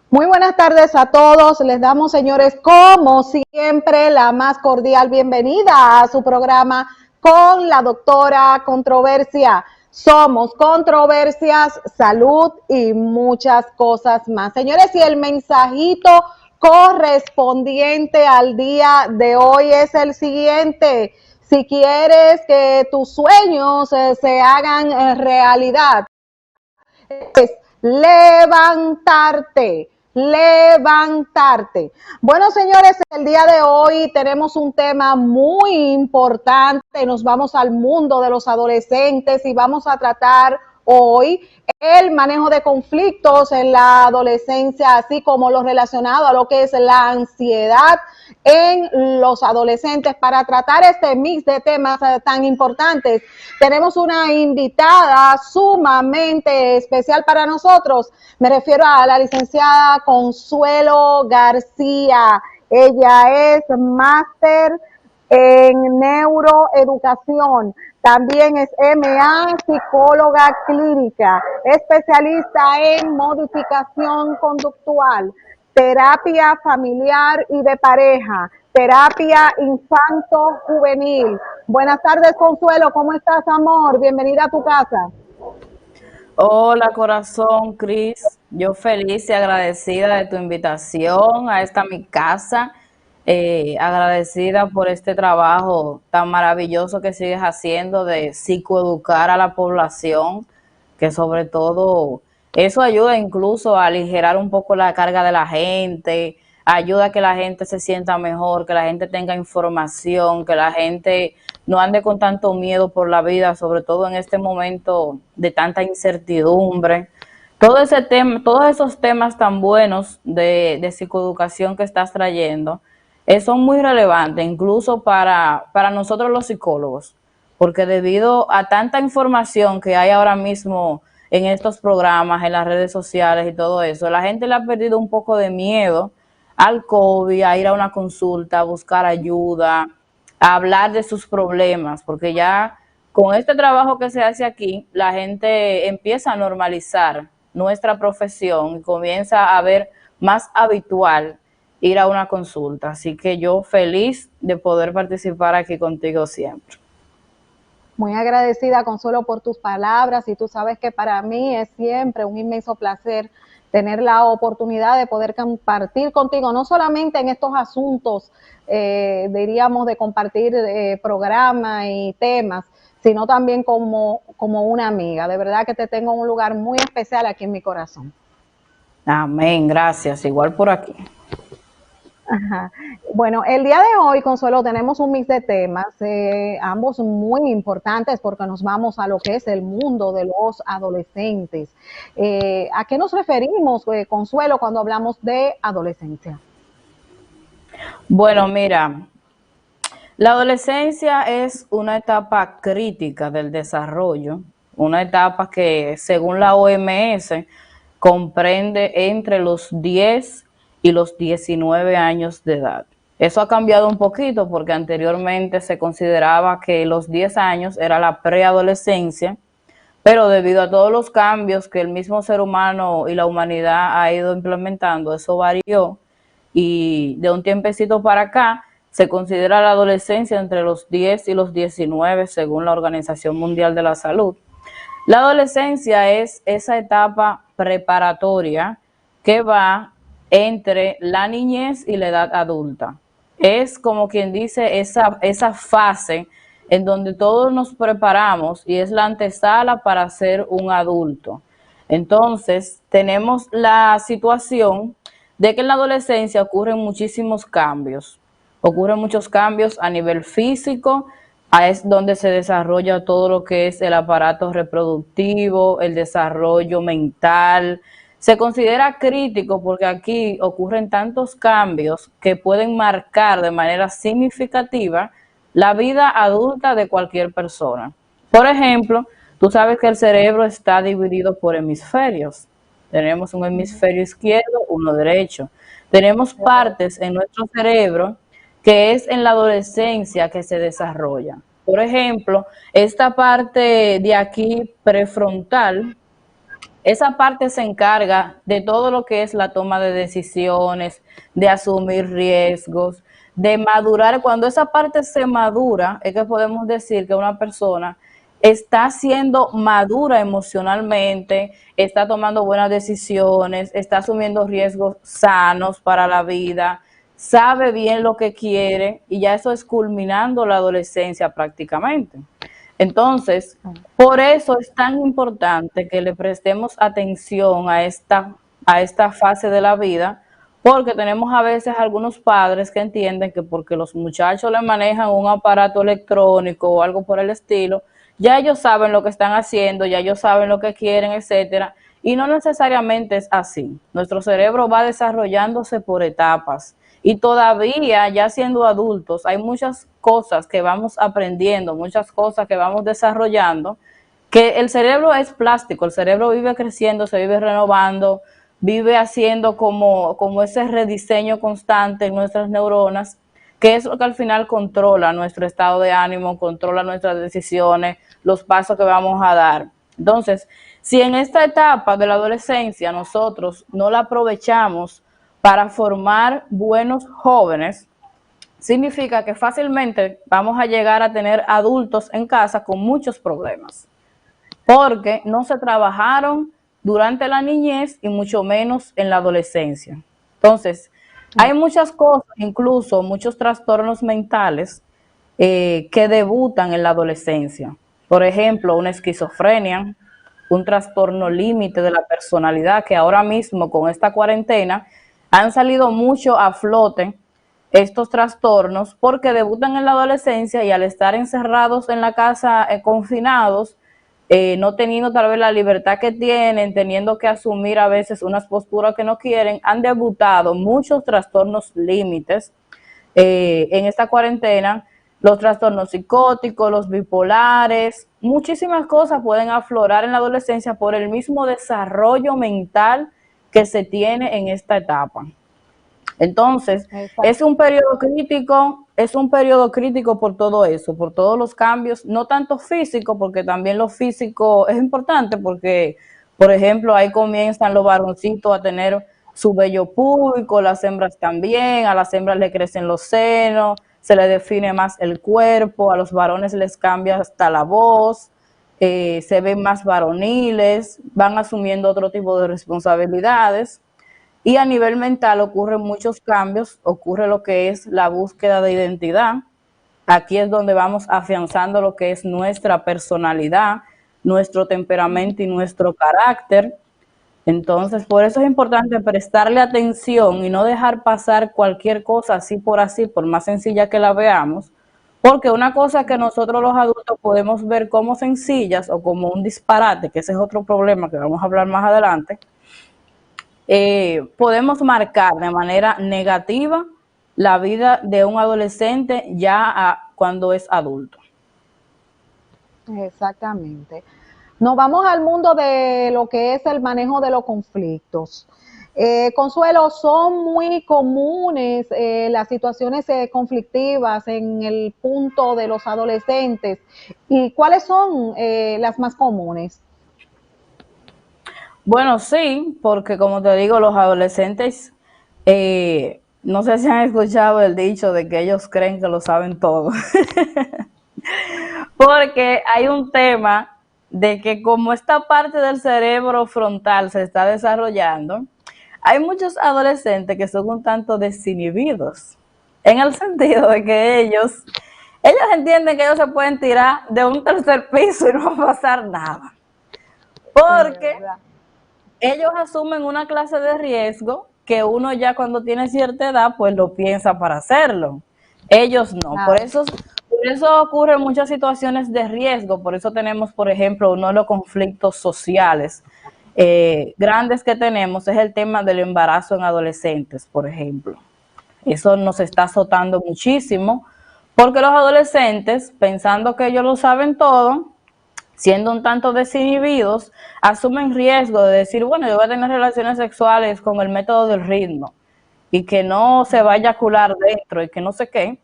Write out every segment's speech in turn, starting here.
Muy buenas tardes a todos. Les damos, señores, como siempre, la más cordial bienvenida a su programa con la doctora Controversia. Somos controversias, salud y muchas cosas más. Señores, y el mensajito correspondiente al día de hoy es el siguiente. Si quieres que tus sueños se hagan realidad, es levantarte, levantarte. Bueno, señores, el día de hoy tenemos un tema muy importante. Nos vamos al mundo de los adolescentes y vamos a tratar hoy el manejo de conflictos en la adolescencia, así como lo relacionado a lo que es la ansiedad en los adolescentes. Para tratar este mix de temas tan importantes, tenemos una invitada sumamente especial para nosotros. Me refiero a la licenciada Consuelo García. Ella es máster en neuroeducación. También es MA, psicóloga clínica, especialista en modificación conductual, terapia familiar y de pareja, terapia infanto-juvenil. Buenas tardes, Consuelo, ¿cómo estás, amor? Bienvenida a tu casa. Hola corazón, Cris. Yo feliz y agradecida de tu invitación a esta mi casa. Agradecida por este trabajo tan maravilloso que sigues haciendo de psicoeducar a la población, que sobre todo eso ayuda incluso a aligerar un poco la carga de la gente, ayuda a que la gente se sienta mejor, que la gente tenga información, que la gente no ande con tanto miedo por la vida, sobre todo en este momento de tanta incertidumbre. Todo ese tema, todos esos temas tan buenos de psicoeducación que estás trayendo, son muy relevantes, incluso para nosotros los psicólogos, porque debido a tanta información que hay ahora mismo en estos programas, en las redes sociales y todo eso, la gente le ha perdido un poco de miedo al COVID, a ir a una consulta, a buscar ayuda, a hablar de sus problemas, porque ya con este trabajo que se hace aquí, la gente empieza a normalizar nuestra profesión y comienza a ver más habitual ir a una consulta. Así que yo feliz de poder participar aquí contigo siempre. Muy agradecida, Consuelo, por tus palabras, y tú sabes que para mí es siempre un inmenso placer tener la oportunidad de poder compartir contigo, no solamente en estos asuntos, diríamos, de compartir programas y temas, sino también como una amiga. De verdad que te tengo un lugar muy especial aquí en mi corazón. Amén, gracias. Igual por aquí. Ajá. Bueno, el día de hoy, Consuelo, tenemos un mix de temas, ambos muy importantes porque nos vamos a lo que es el mundo de los adolescentes. ¿A qué nos referimos, Consuelo, cuando hablamos de adolescencia? Bueno, mira, la adolescencia es una etapa crítica del desarrollo, una etapa que, según la OMS, comprende entre los 10 y los 19 años de edad. Eso ha cambiado un poquito porque anteriormente se consideraba que los 10 años era la preadolescencia, pero debido a todos los cambios que el mismo ser humano y la humanidad ha ido implementando, eso varió y de un tiempecito para acá se considera la adolescencia entre los 10 y los 19 según la Organización Mundial de la Salud. La adolescencia es esa etapa preparatoria que va entre la niñez y la edad adulta. Es como quien dice esa fase en donde todos nos preparamos y es la antesala para ser un adulto. Entonces, tenemos la situación de que en la adolescencia ocurren muchísimos cambios. Ocurren muchos cambios a nivel físico, es donde se desarrolla todo lo que es el aparato reproductivo, el desarrollo mental. Se considera crítico porque aquí ocurren tantos cambios que pueden marcar de manera significativa la vida adulta de cualquier persona. Por ejemplo, tú sabes que el cerebro está dividido por hemisferios. Tenemos un hemisferio izquierdo, uno derecho. Tenemos partes en nuestro cerebro que es en la adolescencia que se desarrolla. Por ejemplo, esta parte de aquí prefrontal Esa parte se encarga de todo lo que es la toma de decisiones, de asumir riesgos, de madurar. Cuando esa parte se madura, es que podemos decir que una persona está siendo madura emocionalmente, está tomando buenas decisiones, está asumiendo riesgos sanos para la vida, sabe bien lo que quiere y ya eso es culminando la adolescencia prácticamente. Entonces, por eso es tan importante que le prestemos atención a esta fase de la vida, porque tenemos a veces algunos padres que entienden que porque los muchachos le manejan un aparato electrónico o algo por el estilo, ya ellos saben lo que están haciendo, ya ellos saben lo que quieren, etcétera, y no necesariamente es así. Nuestro cerebro va desarrollándose por etapas y todavía, ya siendo adultos, hay muchas cosas que vamos aprendiendo, muchas cosas que vamos desarrollando, que el cerebro es plástico, el cerebro vive creciendo, se vive renovando, vive haciendo como ese rediseño constante en nuestras neuronas, que es lo que al final controla nuestro estado de ánimo, controla nuestras decisiones, los pasos que vamos a dar. Entonces, si en esta etapa de la adolescencia nosotros no la aprovechamos para formar buenos jóvenes, significa que fácilmente vamos a llegar a tener adultos en casa con muchos problemas, porque no se trabajaron durante la niñez y mucho menos en la adolescencia. Entonces, hay muchas cosas, incluso muchos trastornos mentales que debutan en la adolescencia. Por ejemplo, una esquizofrenia, un trastorno límite de la personalidad, que ahora mismo con esta cuarentena han salido mucho a flote estos trastornos porque debutan en la adolescencia y al estar encerrados en la casa, confinados, no teniendo tal vez la libertad que tienen, teniendo que asumir a veces unas posturas que no quieren, han debutado muchos trastornos límites en esta cuarentena, los trastornos psicóticos, los bipolares, muchísimas cosas pueden aflorar en la adolescencia por el mismo desarrollo mental que se tiene en esta etapa. Entonces, es un periodo crítico por todo eso, por todos los cambios, no tanto físico, porque también lo físico es importante, porque, por ejemplo, ahí comienzan los varoncitos a tener su vello púbico, las hembras también, a las hembras le crecen los senos, se le define más el cuerpo, a los varones les cambia hasta la voz, se ven más varoniles, van asumiendo otro tipo de responsabilidades. Y a nivel mental ocurren muchos cambios, ocurre lo que es la búsqueda de identidad. Aquí es donde vamos afianzando lo que es nuestra personalidad, nuestro temperamento y nuestro carácter. Entonces, por eso es importante prestarle atención y no dejar pasar cualquier cosa así, por más sencilla que la veamos, porque una cosa que nosotros los adultos podemos ver como sencillas o como un disparate, que ese es otro problema que vamos a hablar más adelante, podemos marcar de manera negativa la vida de un adolescente cuando es adulto. Exactamente. Nos vamos al mundo de lo que es el manejo de los conflictos. Consuelo, son muy comunes las situaciones conflictivas en el punto de los adolescentes. ¿Y cuáles son las más comunes? Bueno, sí, porque como te digo, los adolescentes, no sé si han escuchado el dicho de que ellos creen que lo saben todo. Porque hay un tema de que como esta parte del cerebro frontal se está desarrollando, hay muchos adolescentes que son un tanto desinhibidos, en el sentido de que ellos entienden que ellos se pueden tirar de un tercer piso y no va a pasar nada. Porque ellos asumen una clase de riesgo que uno ya cuando tiene cierta edad pues lo piensa para hacerlo. Ellos no. Por eso ocurren muchas situaciones de riesgo. Por eso tenemos, por ejemplo, uno de los conflictos sociales grandes que tenemos es el tema del embarazo en adolescentes, por ejemplo. Eso nos está azotando muchísimo porque los adolescentes, pensando que ellos lo saben todo, siendo un tanto desinhibidos, asumen riesgo de decir, bueno, yo voy a tener relaciones sexuales con el método del ritmo y que no se va a eyacular dentro y que no sé qué.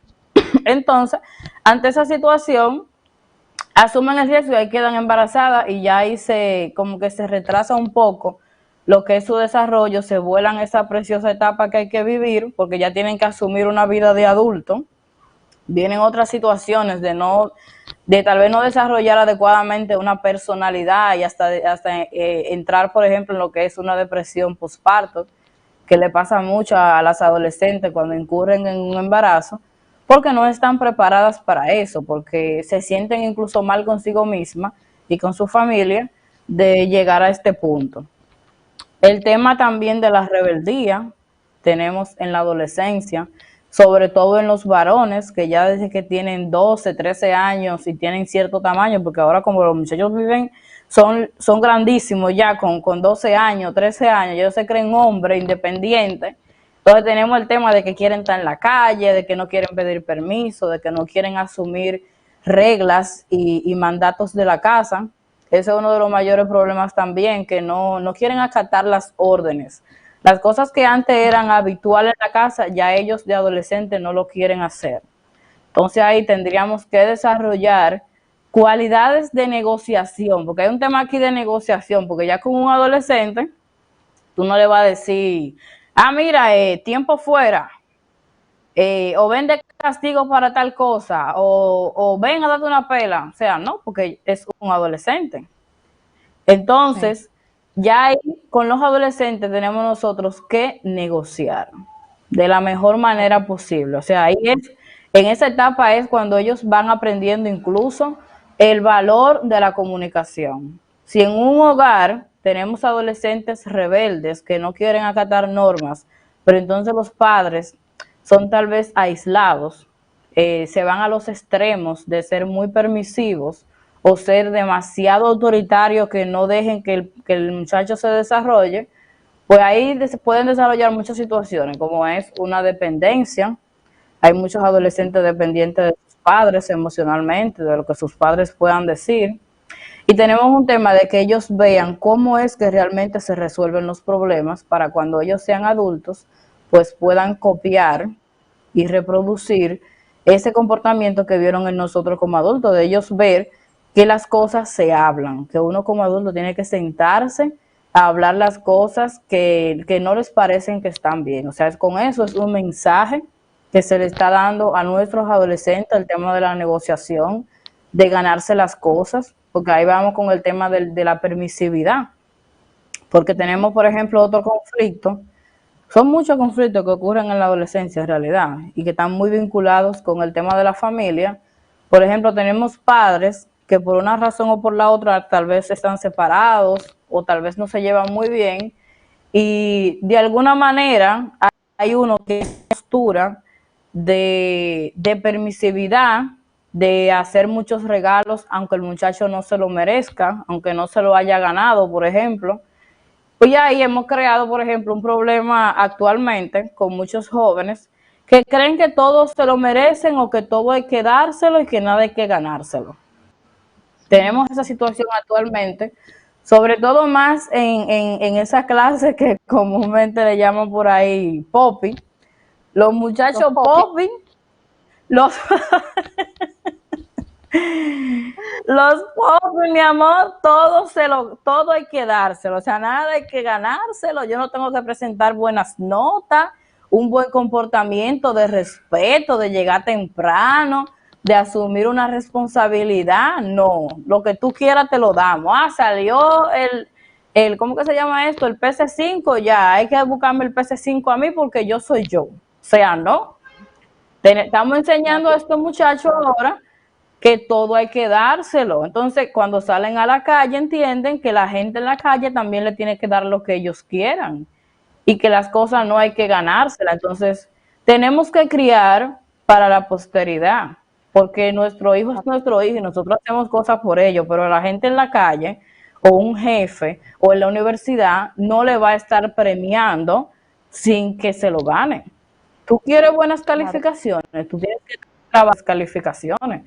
Entonces, ante esa situación, asumen el riesgo y ahí quedan embarazadas y ya ahí como que se retrasa un poco lo que es su desarrollo, se vuelan esa preciosa etapa que hay que vivir porque ya tienen que asumir una vida de adulto. Vienen otras situaciones de tal vez no desarrollar adecuadamente una personalidad y hasta entrar, por ejemplo, en lo que es una depresión postparto, que le pasa mucho a las adolescentes cuando incurren en un embarazo, porque no están preparadas para eso, porque se sienten incluso mal consigo misma y con su familia de llegar a este punto. El tema también de la rebeldía tenemos en la adolescencia, sobre todo en los varones, que ya desde que tienen 12, 13 años y tienen cierto tamaño, porque ahora como los muchachos viven, son grandísimos ya con 12 años, 13 años, ellos se creen hombres independientes. Entonces tenemos el tema de que quieren estar en la calle, de que no quieren pedir permiso, de que no quieren asumir reglas y mandatos de la casa. Ese es uno de los mayores problemas también, que no quieren acatar las órdenes. Las cosas que antes eran habituales en la casa, ya ellos de adolescentes no lo quieren hacer. Entonces ahí tendríamos que desarrollar cualidades de negociación, porque hay un tema aquí de negociación, porque ya con un adolescente, tú no le vas a decir, mira, tiempo fuera, o ven de castigo para tal cosa, o ven a darte una pela. O sea, no, porque es un adolescente. Entonces, Sí. ya ahí con los adolescentes tenemos nosotros que negociar de la mejor manera posible. O sea, en esa etapa es cuando ellos van aprendiendo incluso el valor de la comunicación. Si en un hogar tenemos adolescentes rebeldes que no quieren acatar normas, pero entonces los padres son tal vez aislados, se van a los extremos de ser muy permisivos o ser demasiado autoritarios que no dejen que el muchacho se desarrolle, pues ahí se pueden desarrollar muchas situaciones, como es una dependencia. Hay muchos adolescentes dependientes de sus padres emocionalmente, de lo que sus padres puedan decir. Y tenemos un tema de que ellos vean cómo es que realmente se resuelven los problemas para cuando ellos sean adultos, pues puedan copiar y reproducir ese comportamiento que vieron en nosotros como adultos, de ellos ver que las cosas se hablan, que uno como adulto tiene que sentarse a hablar las cosas que no les parecen que están bien. O sea, con eso es un mensaje que se le está dando a nuestros adolescentes, el tema de la negociación, de ganarse las cosas, porque ahí vamos con el tema de la permisividad, porque tenemos, por ejemplo, otro conflicto. Son muchos conflictos que ocurren en la adolescencia en realidad y que están muy vinculados con el tema de la familia. Por ejemplo, tenemos padres que por una razón o por la otra tal vez están separados o tal vez no se llevan muy bien y de alguna manera hay uno que es postura de permisividad, de hacer muchos regalos aunque el muchacho no se lo merezca, aunque no se lo haya ganado, por ejemplo. Pues ya ahí hemos creado, por ejemplo, un problema actualmente con muchos jóvenes que creen que todos se lo merecen o que todo hay que dárselo y que nada hay que ganárselo. Tenemos esa situación actualmente, sobre todo más en esa clase que comúnmente le llaman por ahí popi. Los Los muchachos popis. popi, los, los pobres, mi amor, todo hay que dárselo, o sea, nada hay que ganárselo, yo no tengo que presentar buenas notas, un buen comportamiento de respeto, de llegar temprano, de asumir una responsabilidad, no, lo que tú quieras te lo damos. Salió ¿cómo que se llama esto? El PC5, ya, hay que buscarme el PC5 a mí porque yo soy yo. O sea, no, estamos enseñando a estos muchachos ahora que todo hay que dárselo. Entonces, cuando salen a la calle, entienden que la gente en la calle también le tiene que dar lo que ellos quieran y que las cosas no hay que ganárselas. Entonces, tenemos que criar para la posteridad, porque nuestro hijo es nuestro hijo y nosotros hacemos cosas por ello, pero la gente en la calle o un jefe o en la universidad no le va a estar premiando sin que se lo gane. Tú quieres buenas Claro. calificaciones, tú tienes que trabajar las calificaciones.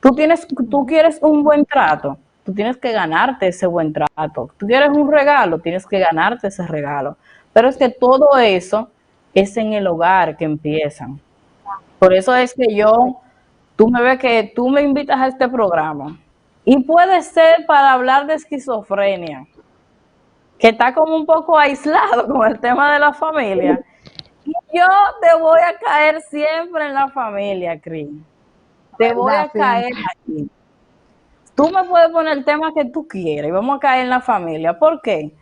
Tú quieres un buen trato, tú tienes que ganarte ese buen trato. Tú quieres un regalo, tienes que ganarte ese regalo. Pero es que todo eso es en el hogar que empiezan. Por eso es que tú me ves que tú me invitas a este programa Y puede ser para hablar de esquizofrenia, que está como un poco aislado con el tema de la familia. Y yo te voy a caer siempre en la familia, Cris. Te voy ¿Verdad? a caer Siempre. aquí. Tú me puedes poner el tema que tú quieras y vamos a caer en la familia. ¿Por qué?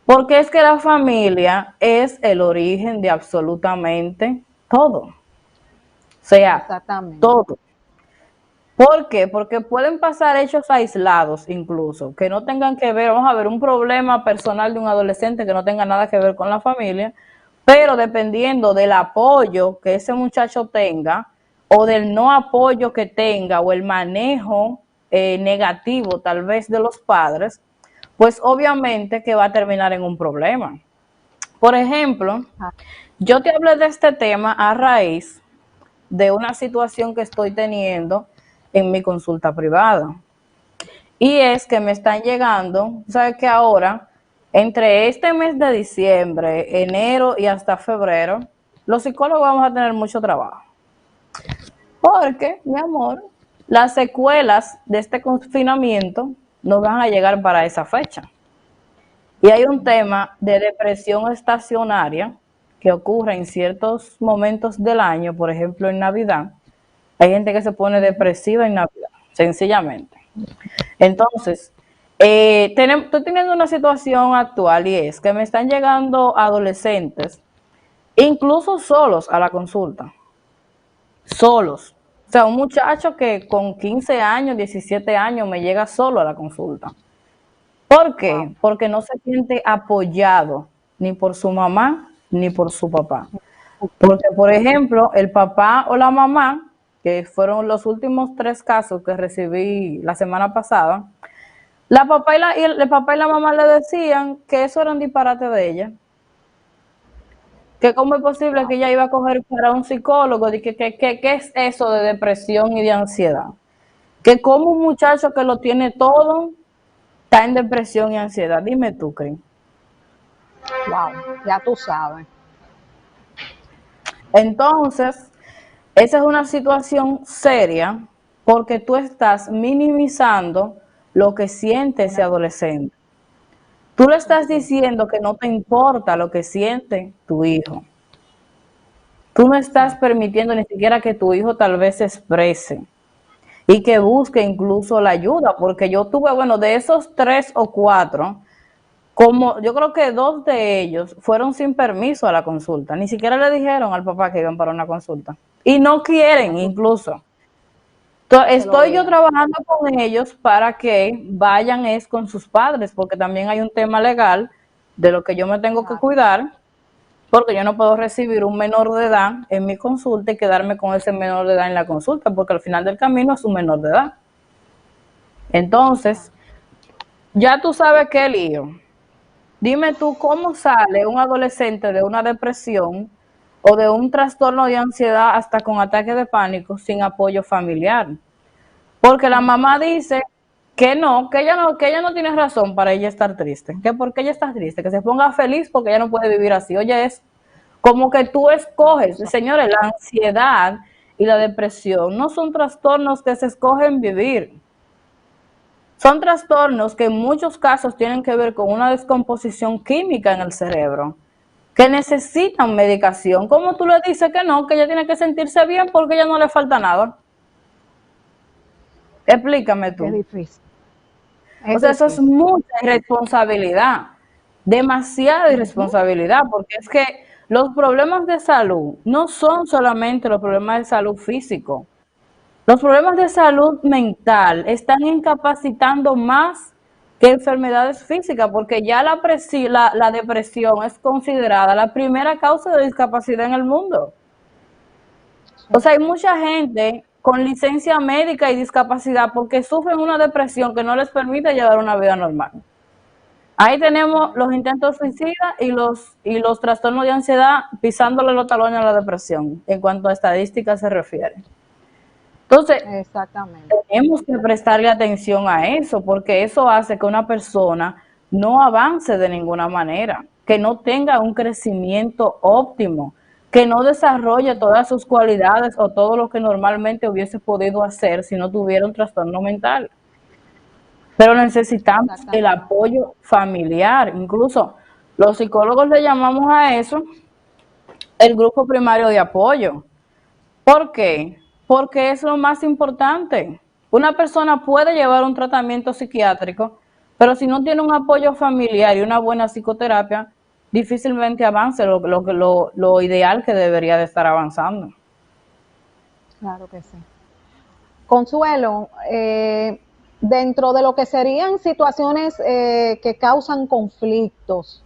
Porque es que la familia es el origen de absolutamente todo. O sea, Exactamente. todo. ¿Por qué? Porque pueden pasar hechos aislados incluso, que no tengan que ver, vamos a ver, un problema personal de un adolescente que no tenga nada que ver con la familia, pero dependiendo del apoyo que ese muchacho tenga o del no apoyo que tenga o el manejo negativo tal vez de los padres, pues obviamente que va a terminar en un problema. Por ejemplo, Ah, yo te hablé de este tema a raíz de una situación que estoy teniendo en mi consulta privada. Y es que me están llegando, ¿sabes que ahora, entre este mes de diciembre, enero y hasta febrero, los psicólogos vamos a tener mucho trabajo? Porque, mi amor, las secuelas de este confinamiento no van a llegar para esa fecha. Y hay un tema de depresión estacionaria que ocurre en ciertos momentos del año, por ejemplo en Navidad. Hay gente que se pone depresiva en Navidad, sencillamente. Entonces, estoy teniendo una situación actual y es que me están llegando adolescentes, incluso solos a la consulta, solos. O sea, un muchacho que con 15 años, 17 años me llega solo a la consulta. ¿Por wow. qué? Porque no se siente apoyado ni por su mamá ni por su papá. Porque, por ejemplo, el papá o la mamá, que fueron los últimos 3 casos que recibí la semana pasada, el papá y la mamá le decían que eso era un disparate de ella, que cómo es posible que ella iba a coger para un psicólogo, de que es eso de depresión y de ansiedad, que como un muchacho que lo tiene todo está en depresión y ansiedad. Dime tú, Cris. Wow, ya tú sabes. Entonces, esa es una situación seria porque tú estás minimizando lo que siente ese adolescente. Tú le estás diciendo que no te importa lo que siente tu hijo. Tú no estás permitiendo ni siquiera que tu hijo tal vez se exprese y que busque incluso la ayuda, porque yo tuve, bueno, de esos 3 o 4, como yo creo que 2 de ellos fueron sin permiso a la consulta, ni siquiera le dijeron al papá que iban para una consulta y no Ya quieren tú incluso. se lo Estoy yo digan. trabajando con ellos para que vayan es con sus padres, porque también hay un tema legal de lo que yo me tengo que Claro, cuidar, porque yo no puedo recibir un menor de edad en mi consulta y quedarme con ese menor de edad en la consulta, porque al final del camino es un menor de edad. Entonces, ya tú sabes qué lío. Dime tú cómo sale un adolescente de una depresión o de un trastorno de ansiedad hasta con ataque de pánico sin apoyo familiar. Porque la mamá dice que ella no tiene razón para ella estar triste, que porque ella está triste, que se ponga feliz porque ella no puede vivir así. Oye, es como que tú ya tú escoges, sabes. señores, la ansiedad y la depresión no son trastornos que se escogen vivir. Son trastornos que en muchos casos tienen que ver con una descomposición química en el cerebro, que necesitan medicación. ¿Cómo tú le dices que no, que ella tiene que sentirse bien porque a ella no le falta nada? Explícame Es tú. difícil. O Es sea, eso es difícil. mucha irresponsabilidad, demasiada Ujú. irresponsabilidad, porque es que los problemas de salud no son solamente los problemas de salud físico. Los problemas de salud mental están incapacitando más que enfermedades físicas, porque ya la depresión es considerada la primera causa de discapacidad en el mundo. Sí, O sea, hay mucha gente con licencia médica y discapacidad porque sufren una depresión que no les permite llevar una vida normal. Ahí tenemos los intentos suicidas y los trastornos de ansiedad pisándole los talones a la depresión en cuanto a estadísticas se refiere. Entonces, exactamente. tenemos que prestarle atención a eso, porque eso hace que una persona no avance de ninguna manera, que no tenga un crecimiento óptimo, que no desarrolle todas sus cualidades o todo lo que normalmente hubiese podido hacer si no tuviera un trastorno mental. pero necesitamos el Exactamente. apoyo familiar. Incluso los psicólogos le llamamos a eso el grupo primario de apoyo. ¿Por qué? Porque es lo más importante. Una persona puede llevar un tratamiento psiquiátrico, pero si no tiene un apoyo familiar y una buena psicoterapia, difícilmente avance lo ideal que debería de estar avanzando. Claro que sí. Consuelo, dentro de lo que serían situaciones que causan conflictos,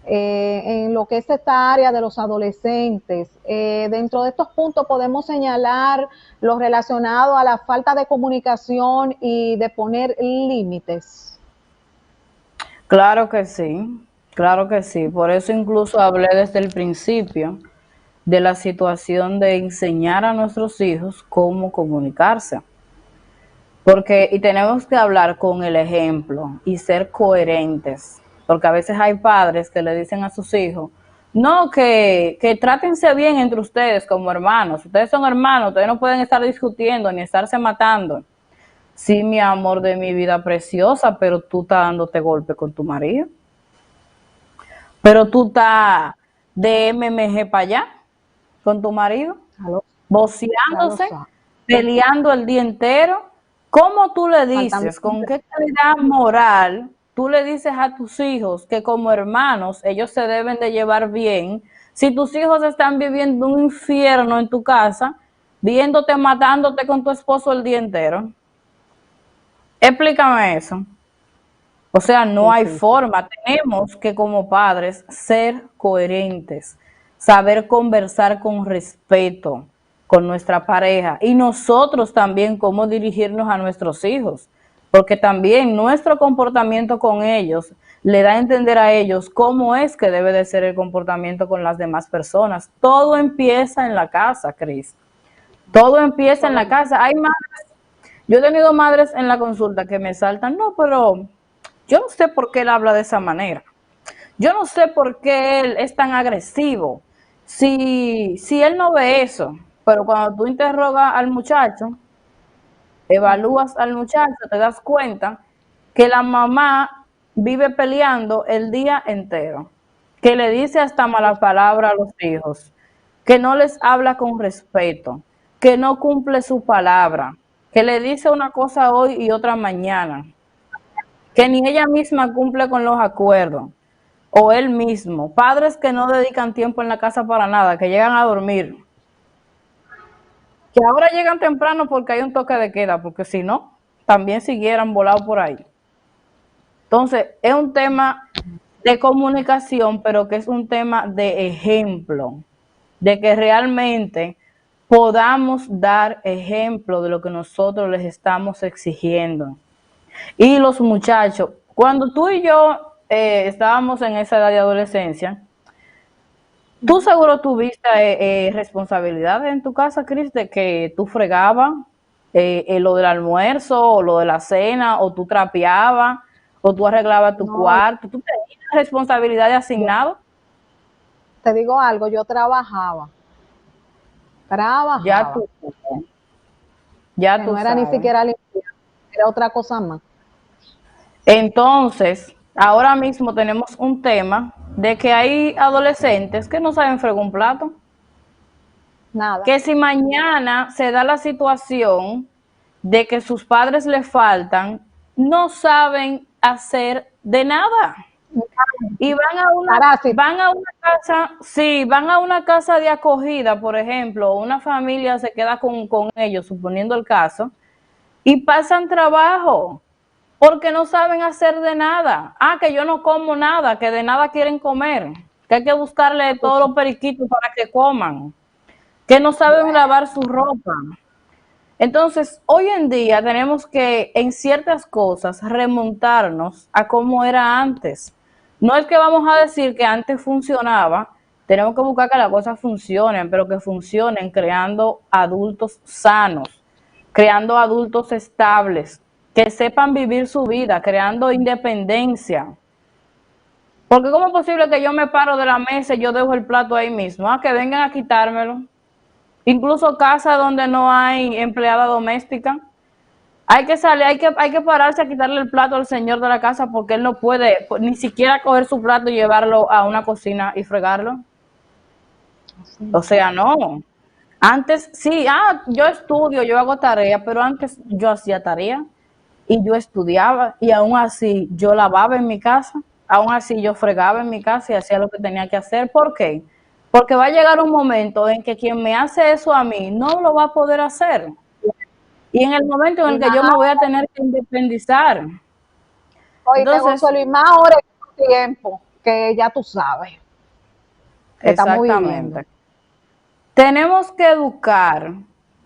en lo que es esta área de los adolescentes, dentro de estos puntos podemos señalar lo relacionado a la falta de comunicación y de poner límites. Claro que sí, claro que sí. Por eso incluso hablé desde el principio de la situación de enseñar a nuestros hijos cómo comunicarse. Porque, y tenemos que hablar con el ejemplo y ser coherentes, porque a veces hay padres que le dicen a sus hijos, no, que trátense bien entre ustedes como hermanos, ustedes son hermanos, ustedes no pueden estar discutiendo ni estarse matando. Sí, mi amor de mi vida preciosa, pero tú estás dándote golpe con tu marido, pero tú estás de MMG para allá con tu marido, Ya lo, ya lo voceándose, sabe. peleando el día entero. ¿Cómo tú le Faltando. dices, con qué calidad moral tú le dices a tus hijos que como hermanos ellos se deben de llevar bien si tus hijos están viviendo un infierno en tu casa, viéndote matándote con tu esposo el día entero? Explícame eso. O sea, no hay Difícil. forma. Tenemos que como padres ser coherentes, saber conversar con respeto con nuestra pareja y nosotros también cómo dirigirnos a nuestros hijos, porque también nuestro comportamiento con ellos le da a entender a ellos cómo es que debe de ser el comportamiento con las demás personas. Todo empieza en la casa, Cris. Todo empieza Eso en es la verdad. casa. Yo he tenido madres en la consulta que me saltan, no, pero yo no sé por qué él habla de esa manera. Yo no sé por qué él es tan agresivo. Si él no ve eso, pero cuando tú interrogas al muchacho, Ujú. evalúas al muchacho, te das cuenta que la mamá vive peleando el día entero, que le dice hasta mala palabra a los hijos, que no les habla con respeto, que no cumple su palabra, que le dice una cosa hoy y otra mañana, que ni ella misma cumple con los acuerdos, o él mismo, padres que no dedican tiempo en la casa para nada, que llegan a dormir, que ahora llegan temprano porque hay un toque de queda, porque si no, también siguieran volado por ahí. Entonces, es un tema de comunicación, pero que es un tema de ejemplo, de que realmente podamos dar ejemplo de lo que nosotros les estamos exigiendo. Y los muchachos, cuando tú y yo estábamos en esa edad de adolescencia, tú Ujú. seguro tuviste responsabilidades en tu casa, Cris, de que tú fregabas lo del almuerzo o lo de la cena, o tú trapeabas, o tú arreglabas tu No, cuarto. ¿Tú tenías responsabilidades yo asignadas? te digo algo, yo trabajaba, Ya trabajaba, tú, ya que tú no era ni sabes. siquiera limpiar, era otra cosa más. Entonces, ahora mismo tenemos un tema de que hay adolescentes que no saben fregar un plato. Nada. Que si mañana se da la situación de que sus padres le faltan, no saben hacer de nada. Y Parásito. van a una casa, sí, van a una casa de acogida, por ejemplo, una familia se queda con ellos, suponiendo el caso, y pasan trabajo porque no saben hacer de nada. Ah, que yo no como nada, que de nada quieren comer, que hay que buscarle todos los periquitos para que coman, que no saben lavar su ropa. Entonces, hoy en día tenemos que, en ciertas cosas, remontarnos a cómo era antes. No es que vamos a decir que antes funcionaba, tenemos que buscar que las cosas funcionen, pero que funcionen creando adultos sanos, creando adultos estables, que sepan vivir su vida, creando independencia. Porque ¿cómo es posible que yo me paro de la mesa y yo dejo el plato ahí mismo? Ah, que vengan a quitármelo. Incluso casa donde no hay empleada doméstica. Hay que salir, hay que pararse a quitarle el plato al señor de la casa porque él no puede ni siquiera coger su plato y llevarlo a una cocina y fregarlo. O sea, no. Antes, sí, yo estudio, yo hago tarea, pero antes yo hacía tarea y yo estudiaba y aún así yo lavaba en mi casa, aún así yo fregaba en mi casa y hacía lo que tenía que hacer. ¿Por qué? Porque va a llegar un momento en que quien me hace eso a mí no lo va a poder hacer. Y en el momento en Y el que más, yo me voy a tener que independizar. oíste, José Entonces, Luis, más ahora en este tiempo, que ya tú sabes, que estamos viviendo. exactamente. Tenemos que educar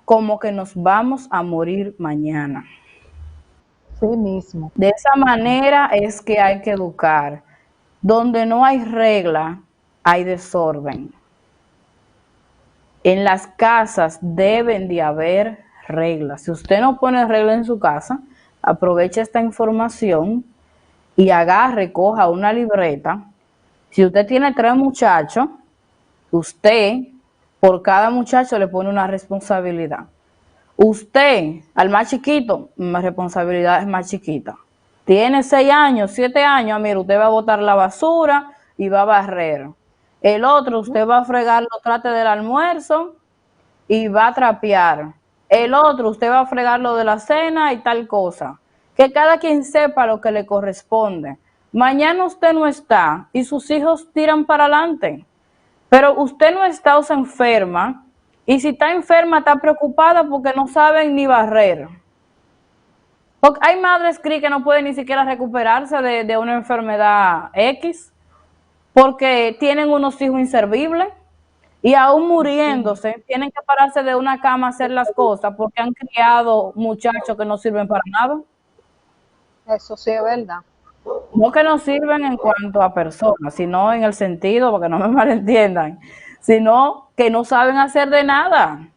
como que nos vamos a morir mañana. Sí mismo. De esa manera es que hay que educar. Donde no hay regla, hay desorden. En las casas deben de haber reglas. Si usted no pone reglas en su casa, aproveche esta información y agarre, coja una libreta. Si usted tiene 3 muchachos, usted por cada muchacho le pone una responsabilidad. Usted, al más chiquito, mi responsabilidad es más chiquita. Tiene 6 años, 7 años, mire, usted va a botar la basura y va a barrer. El otro, usted va a fregar los trates del almuerzo y va a trapear. El otro, usted va a fregar lo de la cena y tal cosa. Que cada quien sepa lo que le corresponde. Mañana usted no está y sus hijos tiran para adelante. Pero usted no está o se enferma, y si está enferma está preocupada porque no saben ni barrer. Porque hay madres que no pueden ni siquiera recuperarse de una enfermedad X porque tienen unos hijos inservibles y aún Sí, muriéndose tienen que pararse de una cama a hacer las cosas porque han criado muchachos que no sirven para nada. eso sí es verdad. No que no sirven en cuanto a personas, sino en el sentido, porque no me malentiendan, sino que no saben hacer de nada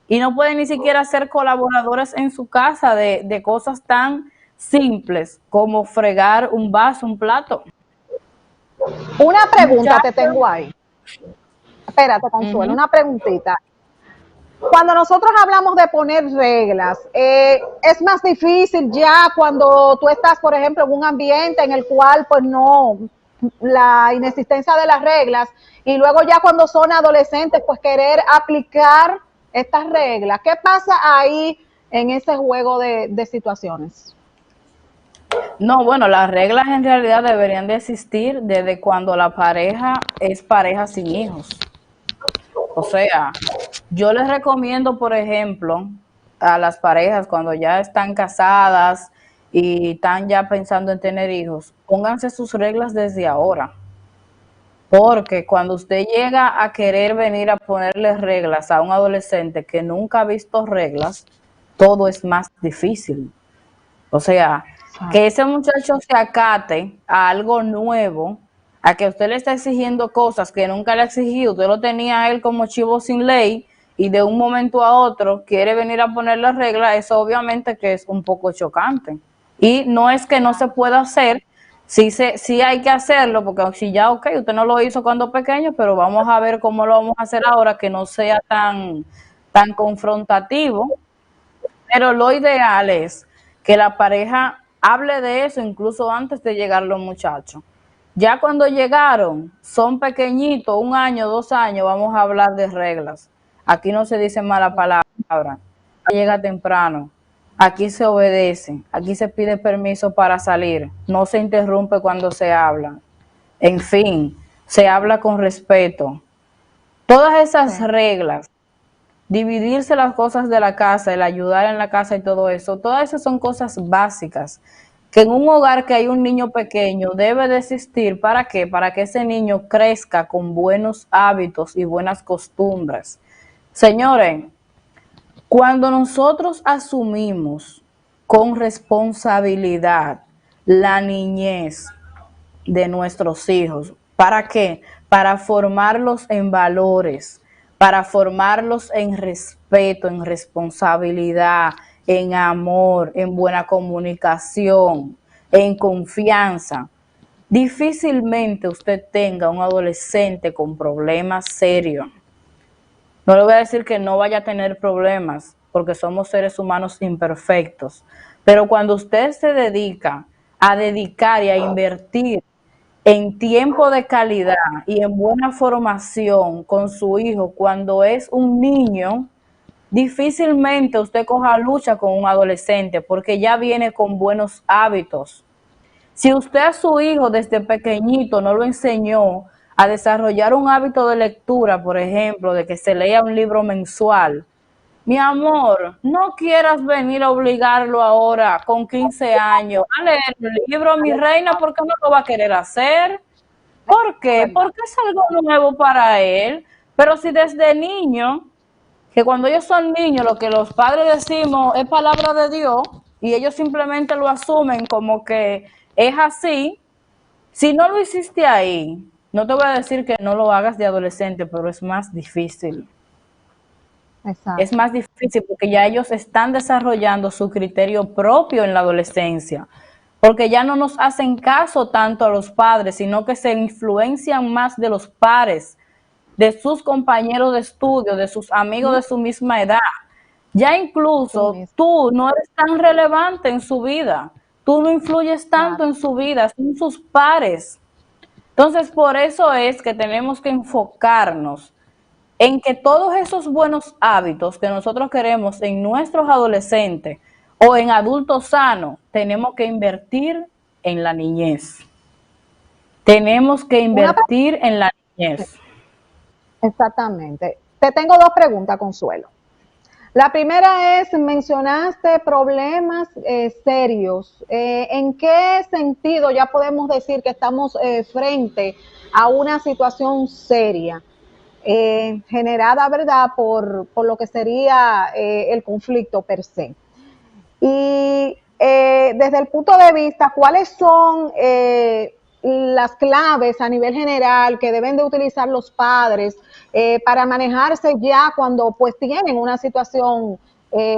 y no pueden ni siquiera ser colaboradores en su casa de cosas tan simples como fregar un vaso, un plato. Una pregunta te Muchachos, tengo ahí. Espérate, Consuelo, ujú. una preguntita. Cuando nosotros hablamos de poner reglas, es más difícil ya cuando tú estás, por ejemplo, en un ambiente en el cual, pues no, la inexistencia de las reglas, y luego ya cuando son adolescentes, pues querer aplicar estas reglas. ¿Qué pasa ahí en ese juego de situaciones? No, bueno, las reglas en realidad deberían de existir desde cuando la pareja es pareja sin hijos. O sea, yo les recomiendo, por ejemplo, a las parejas cuando ya están casadas y están ya pensando en tener hijos, pónganse sus reglas desde ahora. Porque cuando usted llega a querer venir a ponerle reglas a un adolescente que nunca ha visto reglas, todo es más difícil. O sea, que ese muchacho se acate a algo nuevo, a que usted le está exigiendo cosas que nunca le ha exigido, usted lo tenía a él como chivo sin ley y de un momento a otro quiere venir a poner las reglas, eso obviamente que es un poco chocante. Y no es que no se pueda hacer, sí hay que hacerlo, porque si ya, ok, usted no lo hizo cuando pequeño, pero vamos a ver cómo lo vamos a hacer ahora, que no sea tan confrontativo, pero lo ideal es que la pareja hable de eso incluso antes de llegar los muchachos. Ya cuando llegaron, son pequeñitos, 1 año, 2 años, vamos a hablar de reglas. Aquí no se dice mala palabra, llega temprano, aquí se obedece, aquí se pide permiso para salir, no se interrumpe cuando se habla. En fin, se habla con respeto. Todas Sí. esas reglas, dividirse las cosas de la casa, el ayudar en la casa y todo eso, todas esas son cosas básicas que en un hogar que hay un niño pequeño debe de existir. ¿Para qué? Para que ese niño crezca con buenos hábitos y buenas costumbres. Señores, cuando nosotros asumimos con responsabilidad la niñez de nuestros hijos. ¿Para qué? Para formarlos en valores, para formarlos en respeto, en responsabilidad, en amor, en buena comunicación, en confianza. Difícilmente usted tenga un adolescente con problemas serios. No le voy a decir que no vaya a tener problemas, porque somos seres humanos imperfectos. Pero cuando usted se dedica a dedicar y a invertir en tiempo de calidad y en buena formación con su hijo cuando es un niño, difícilmente usted coja lucha con un adolescente porque ya viene con buenos hábitos. Si usted a su hijo desde pequeñito no lo enseñó a desarrollar un hábito de lectura, por ejemplo, de que se lea un libro mensual, mi amor, no quieras venir a obligarlo ahora con 15 años a leer el libro, mi reina, porque no lo va a querer hacer. ¿Por qué? ¿verdad? Porque es algo nuevo para él. Pero si desde niño, que cuando ellos son niños, lo que los padres decimos es palabra de Dios y ellos simplemente lo asumen como que es así, si no lo hiciste ahí, no te voy a decir que no lo hagas de adolescente, pero es más difícil. Es Exacto. más difícil porque ya ellos están desarrollando su criterio propio en la adolescencia, porque ya no nos hacen caso tanto a los padres, sino que se influencian más de los pares, de sus compañeros de estudio, de sus amigos Ujú. de su misma edad. Ya Sí incluso mismo, tú no eres tan relevante en su vida, tú no influyes tanto claro. en su vida, son sus pares. Entonces, por eso es que tenemos que enfocarnos en que todos esos buenos hábitos que nosotros queremos en nuestros adolescentes o en adultos sanos, tenemos que invertir en la niñez. Tenemos que Una invertir en la pre- niñez. Exactamente. Te tengo dos preguntas, Consuelo. La primera es, mencionaste problemas serios. ¿En qué sentido ya podemos decir que estamos frente a una situación seria, generada, ¿verdad?, por lo que sería el conflicto per se? Y desde el punto de vista, ¿cuáles son las claves a nivel general que deben de utilizar los padres para manejarse ya cuando pues tienen una situación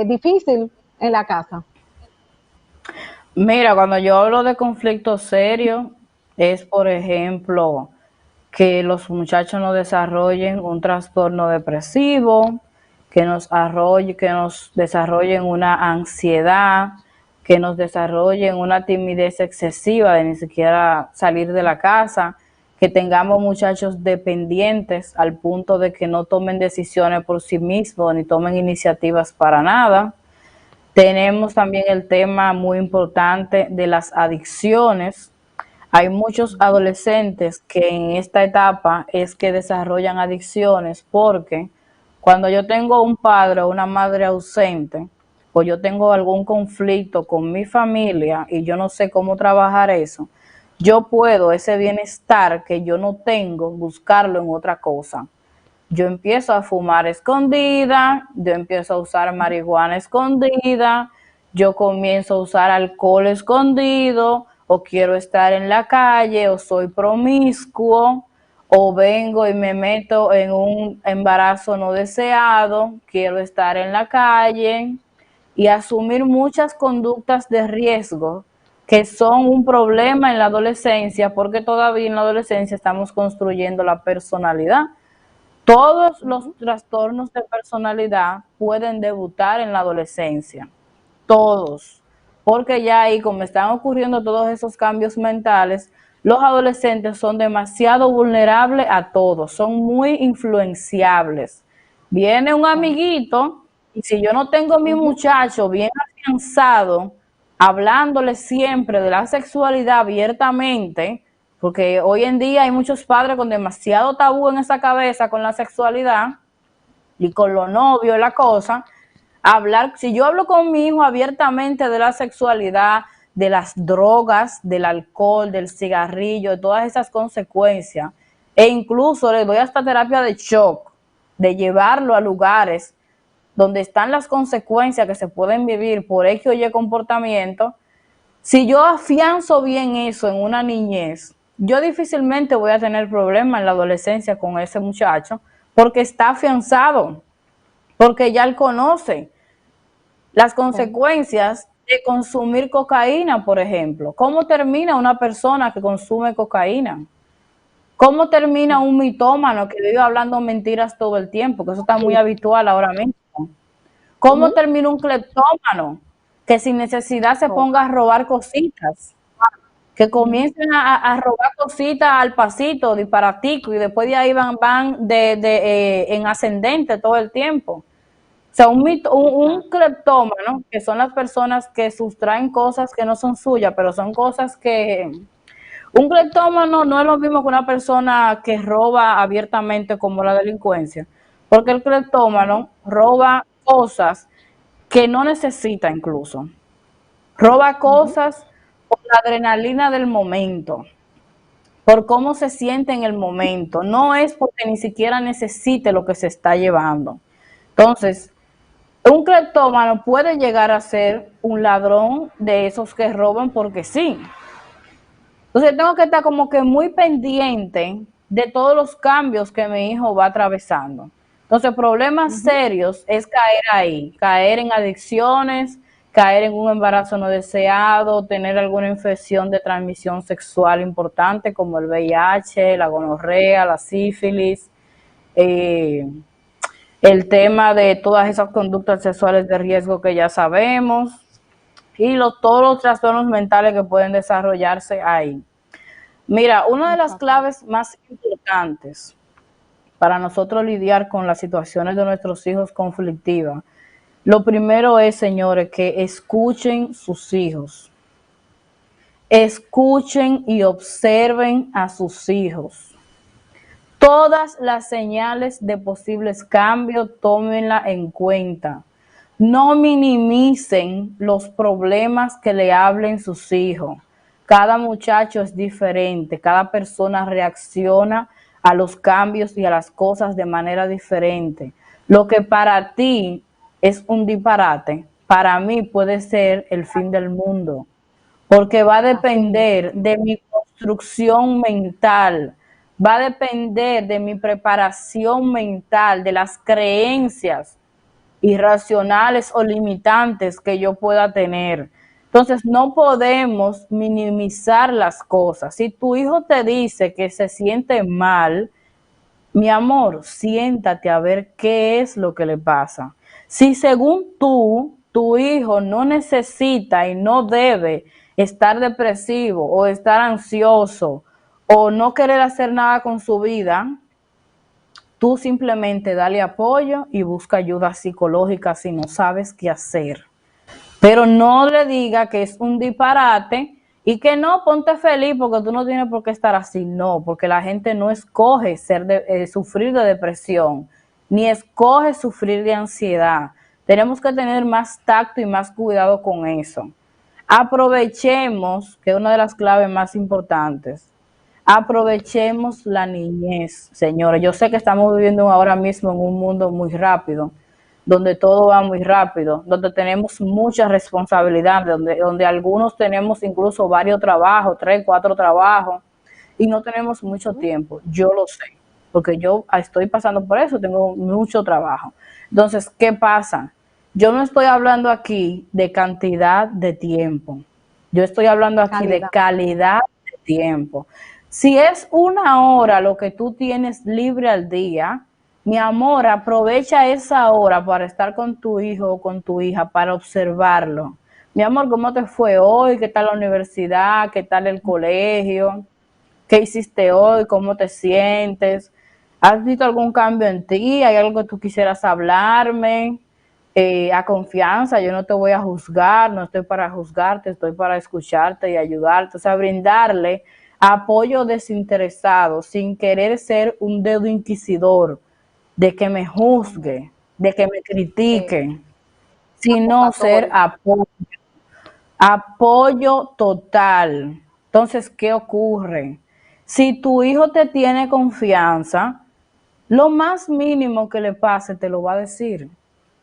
difícil en la casa? Mira, cuando yo hablo de conflicto serio, es por ejemplo que los muchachos no desarrollen un trastorno depresivo, que nos desarrollen una ansiedad, que nos desarrollen una timidez excesiva de ni siquiera salir de la casa, que tengamos muchachos dependientes al punto de que no tomen decisiones por sí mismos ni tomen iniciativas para nada. Tenemos también el tema muy importante de las adicciones. Hay muchos adolescentes que en esta etapa es que desarrollan adicciones porque cuando yo tengo un padre o una madre ausente o yo tengo algún conflicto con mi familia y yo no sé cómo trabajar eso, yo puedo ese bienestar que yo no tengo buscarlo en otra cosa. Yo empiezo a fumar escondida, yo empiezo a usar marihuana escondida, yo comienzo a usar alcohol escondido, o quiero estar en la calle, o soy promiscuo, o vengo y me meto en un embarazo no deseado, quiero estar en la calle y asumir muchas conductas de riesgo que son un problema en la adolescencia, porque todavía en la adolescencia estamos construyendo la personalidad. Todos los trastornos de personalidad pueden debutar en la adolescencia, todos, porque ya ahí como están ocurriendo todos esos cambios mentales, los adolescentes son demasiado vulnerables a todos, son muy influenciables. Viene un amiguito y si yo no tengo a mi Ujú. muchacho bien afianzado, hablándole siempre de la sexualidad abiertamente, porque hoy en día hay muchos padres con demasiado tabú en esa cabeza con la sexualidad y con los novios y la cosa. Hablar, si yo hablo con mi hijo abiertamente de la sexualidad, de las drogas, del alcohol, del cigarrillo, de todas esas consecuencias, e incluso le doy hasta terapia de shock, de llevarlo a lugares donde están las consecuencias que se pueden vivir por X o Y comportamiento. Si yo afianzo bien eso en una niñez, yo difícilmente voy a tener problemas en la adolescencia con ese muchacho porque está afianzado, porque ya él conoce las Sí. consecuencias de consumir cocaína, por ejemplo. ¿Cómo termina una persona que consume cocaína? ¿Cómo termina Sí. un mitómano que vive hablando mentiras todo el tiempo? Que eso está muy habitual ahora mismo. ¿Cómo termina un cleptómano? Que sin necesidad se ponga a robar cositas, que comiencen a robar cositas al pasito, disparatico, y después de ahí van en ascendente todo el tiempo. O sea, un cleptómano, que son las personas que sustraen cosas que no son suyas, pero son cosas que... Un cleptómano no es lo mismo que una persona que roba abiertamente como la delincuencia, porque el cleptómano roba cosas que no necesita incluso. Roba cosas por la adrenalina del momento, por cómo se siente en el momento. No es porque ni siquiera necesite lo que se está llevando. Entonces, un cleptómano puede llegar a ser un ladrón de esos que roban porque sí. Entonces, tengo que estar como que muy pendiente de todos los cambios que mi hijo va atravesando. Entonces, problemas serios es caer ahí, caer en adicciones, caer en un embarazo no deseado, tener alguna infección de transmisión sexual importante como el VIH, la gonorrea, la sífilis, el tema de todas esas conductas sexuales de riesgo que ya sabemos y todos los trastornos mentales que pueden desarrollarse ahí. Mira, una de las claves más importantes para nosotros lidiar con las situaciones de nuestros hijos conflictivas, lo primero es, señores, que escuchen sus hijos. Escuchen y observen a sus hijos. Todas las señales de posibles cambios, tómenla en cuenta. No minimicen los problemas que le hablen sus hijos. Cada muchacho es diferente, cada persona reacciona a los cambios y a las cosas de manera diferente. Lo que para ti es un disparate, para mí puede ser el fin del mundo, porque va a depender de mi construcción mental, va a depender de mi preparación mental, de las creencias irracionales o limitantes que yo pueda tener. Entonces, no podemos minimizar las cosas. Si tu hijo te dice que se siente mal, mi amor, siéntate a ver qué es lo que le pasa. Si según tú, tu hijo no necesita y no debe estar depresivo o estar ansioso o no querer hacer nada con su vida, tú simplemente dale apoyo y busca ayuda psicológica si no sabes qué hacer. Pero no le diga que es un disparate y que no, ponte feliz porque tú no tienes por qué estar así. No, porque la gente no escoge sufrir de depresión, ni escoge sufrir de ansiedad. Tenemos que tener más tacto y más cuidado con eso. Aprovechemos, que es una de las claves más importantes, aprovechemos la niñez, señores. Yo sé que estamos viviendo ahora mismo en un mundo muy rápido, donde todo va muy rápido, donde tenemos mucha responsabilidad, donde algunos tenemos incluso varios trabajos, 3, 4 trabajos, y no tenemos mucho tiempo. Yo lo sé, porque yo estoy pasando por eso, tengo mucho trabajo. Entonces, ¿qué pasa? Yo no estoy hablando aquí de cantidad de tiempo, yo estoy hablando aquí de calidad de tiempo. Si es 1 hora lo que tú tienes libre al día, mi amor, aprovecha esa hora para estar con tu hijo o con tu hija, para observarlo. Mi amor, ¿cómo te fue hoy? ¿Qué tal la universidad? ¿Qué tal el colegio? ¿Qué hiciste hoy? ¿Cómo te sientes? ¿Has visto algún cambio en ti? ¿Hay algo que tú quisieras hablarme? A confianza, yo no te voy a juzgar, no estoy para juzgarte, estoy para escucharte y ayudarte, o sea, brindarle apoyo desinteresado, sin querer ser un dedo inquisidor, de que me juzgue, de que me critique, sino ser apoyo total. Entonces, ¿qué ocurre? Si tu hijo te tiene confianza, lo más mínimo que le pase te lo va a decir.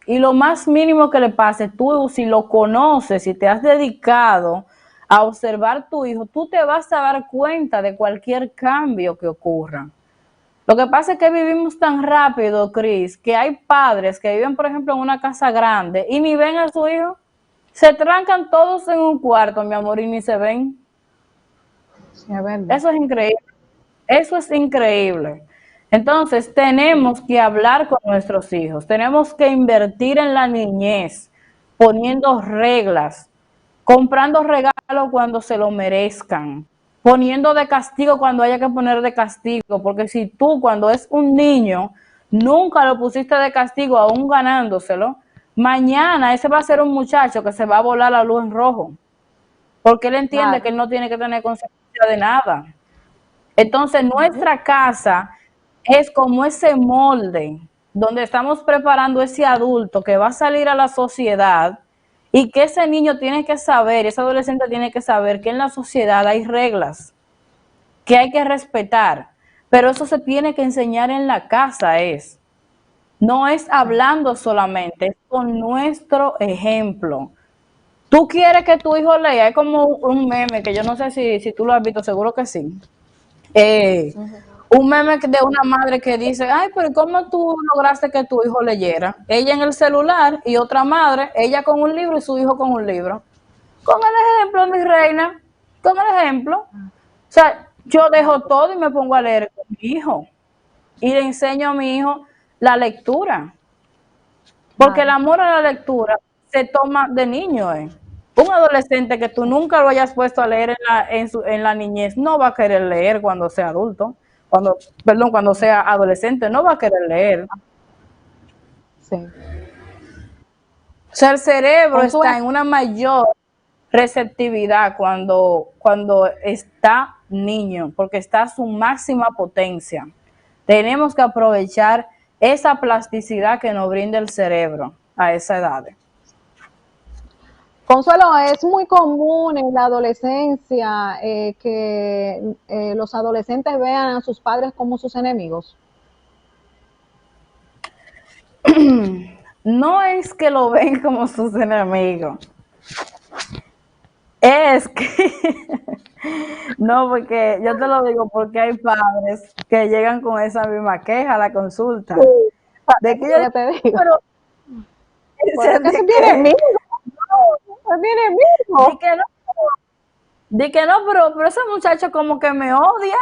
Y lo más mínimo que le pase, tú si lo conoces, si te has dedicado a observar tu hijo, tú te vas a dar cuenta de cualquier cambio que ocurra. Lo que pasa es que vivimos tan rápido, Cris, que hay padres que viven, por ejemplo, en una casa grande y ni ven a su hijo. Se trancan todos en un cuarto, mi amor, y ni se ven. Sí, es verdad. Eso es increíble. Eso es increíble. Entonces, tenemos que hablar con nuestros hijos, tenemos que invertir en la niñez, poniendo reglas, comprando regalos cuando se lo merezcan, poniendo de castigo cuando haya que poner de castigo, porque si tú cuando es un niño nunca lo pusiste de castigo, aún ganándoselo, mañana ese va a ser un muchacho que se va a volar la luz en rojo, porque él entiende que él no tiene que tener consecuencia de nada. Entonces, nuestra casa es como ese molde donde estamos preparando ese adulto que va a salir a la sociedad y que ese niño tiene que saber, ese adolescente tiene que saber que en la sociedad hay reglas que hay que respetar, pero eso se tiene que enseñar en la casa, no es hablando solamente, es con nuestro ejemplo. Tú quieres que tu hijo lea, es como un meme que yo no sé si tú lo has visto, seguro que sí. Un meme de una madre que dice, ay, pero ¿cómo tú lograste que tu hijo leyera? Ella en el celular y otra madre, ella con un libro y su hijo con un libro. Con el ejemplo, mi reina, con el ejemplo. O sea, yo dejo todo y me pongo a leer con mi hijo. Y le enseño a mi hijo la lectura. Porque el amor a la lectura se toma de niño. Un adolescente que tú nunca lo hayas puesto a leer en la niñez no va a querer leer cuando sea adulto, cuando sea adolescente, no va a querer leer. Sí. O sea, el cerebro está en una mayor receptividad cuando está niño, porque está a su máxima potencia. Tenemos que aprovechar esa plasticidad que nos brinda el cerebro a esa edad. Consuelo, es muy común en la adolescencia que los adolescentes vean a sus padres como sus enemigos. No es que lo ven como sus enemigos, es que no, porque yo te lo digo porque hay padres que llegan con esa misma queja a la consulta. De que yo te digo. pero es que es mi enemigo. No, es mi enemigo. Di que no, pero ese muchacho como que me odia.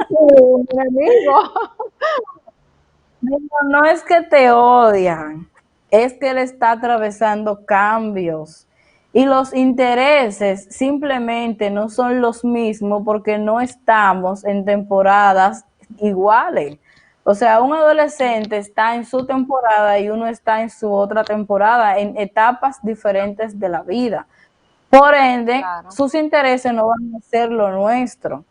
Sí, mi enemigo. No es que te odian, es que él está atravesando cambios y los intereses simplemente no son los mismos porque no estamos en temporadas iguales. O sea, un adolescente está en su temporada y uno está en su otra temporada, en etapas diferentes de la vida. Por ende, claro, sus intereses no van a ser lo nuestro.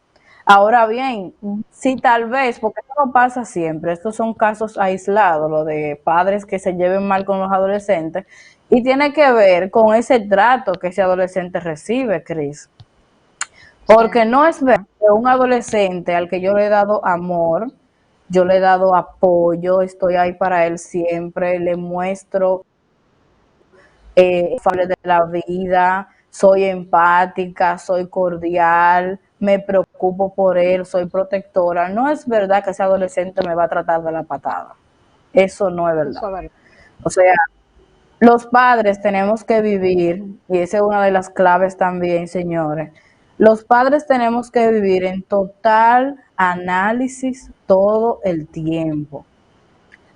Ahora bien, si tal vez, porque esto no pasa siempre, estos son casos aislados, lo de padres que se lleven mal con los adolescentes, y tiene que ver con ese trato que ese adolescente recibe, Cris. Porque no es verdad que un adolescente al que yo le he dado amor, yo le he dado apoyo, estoy ahí para él siempre, le muestro de la vida, soy empática, soy cordial, me preocupo por él, soy protectora. No es verdad que ese adolescente me va a tratar de la patada. Eso no es verdad. O sea, los padres tenemos que vivir, y esa es una de las claves también, señores. Los padres tenemos que vivir en total análisis todo el tiempo.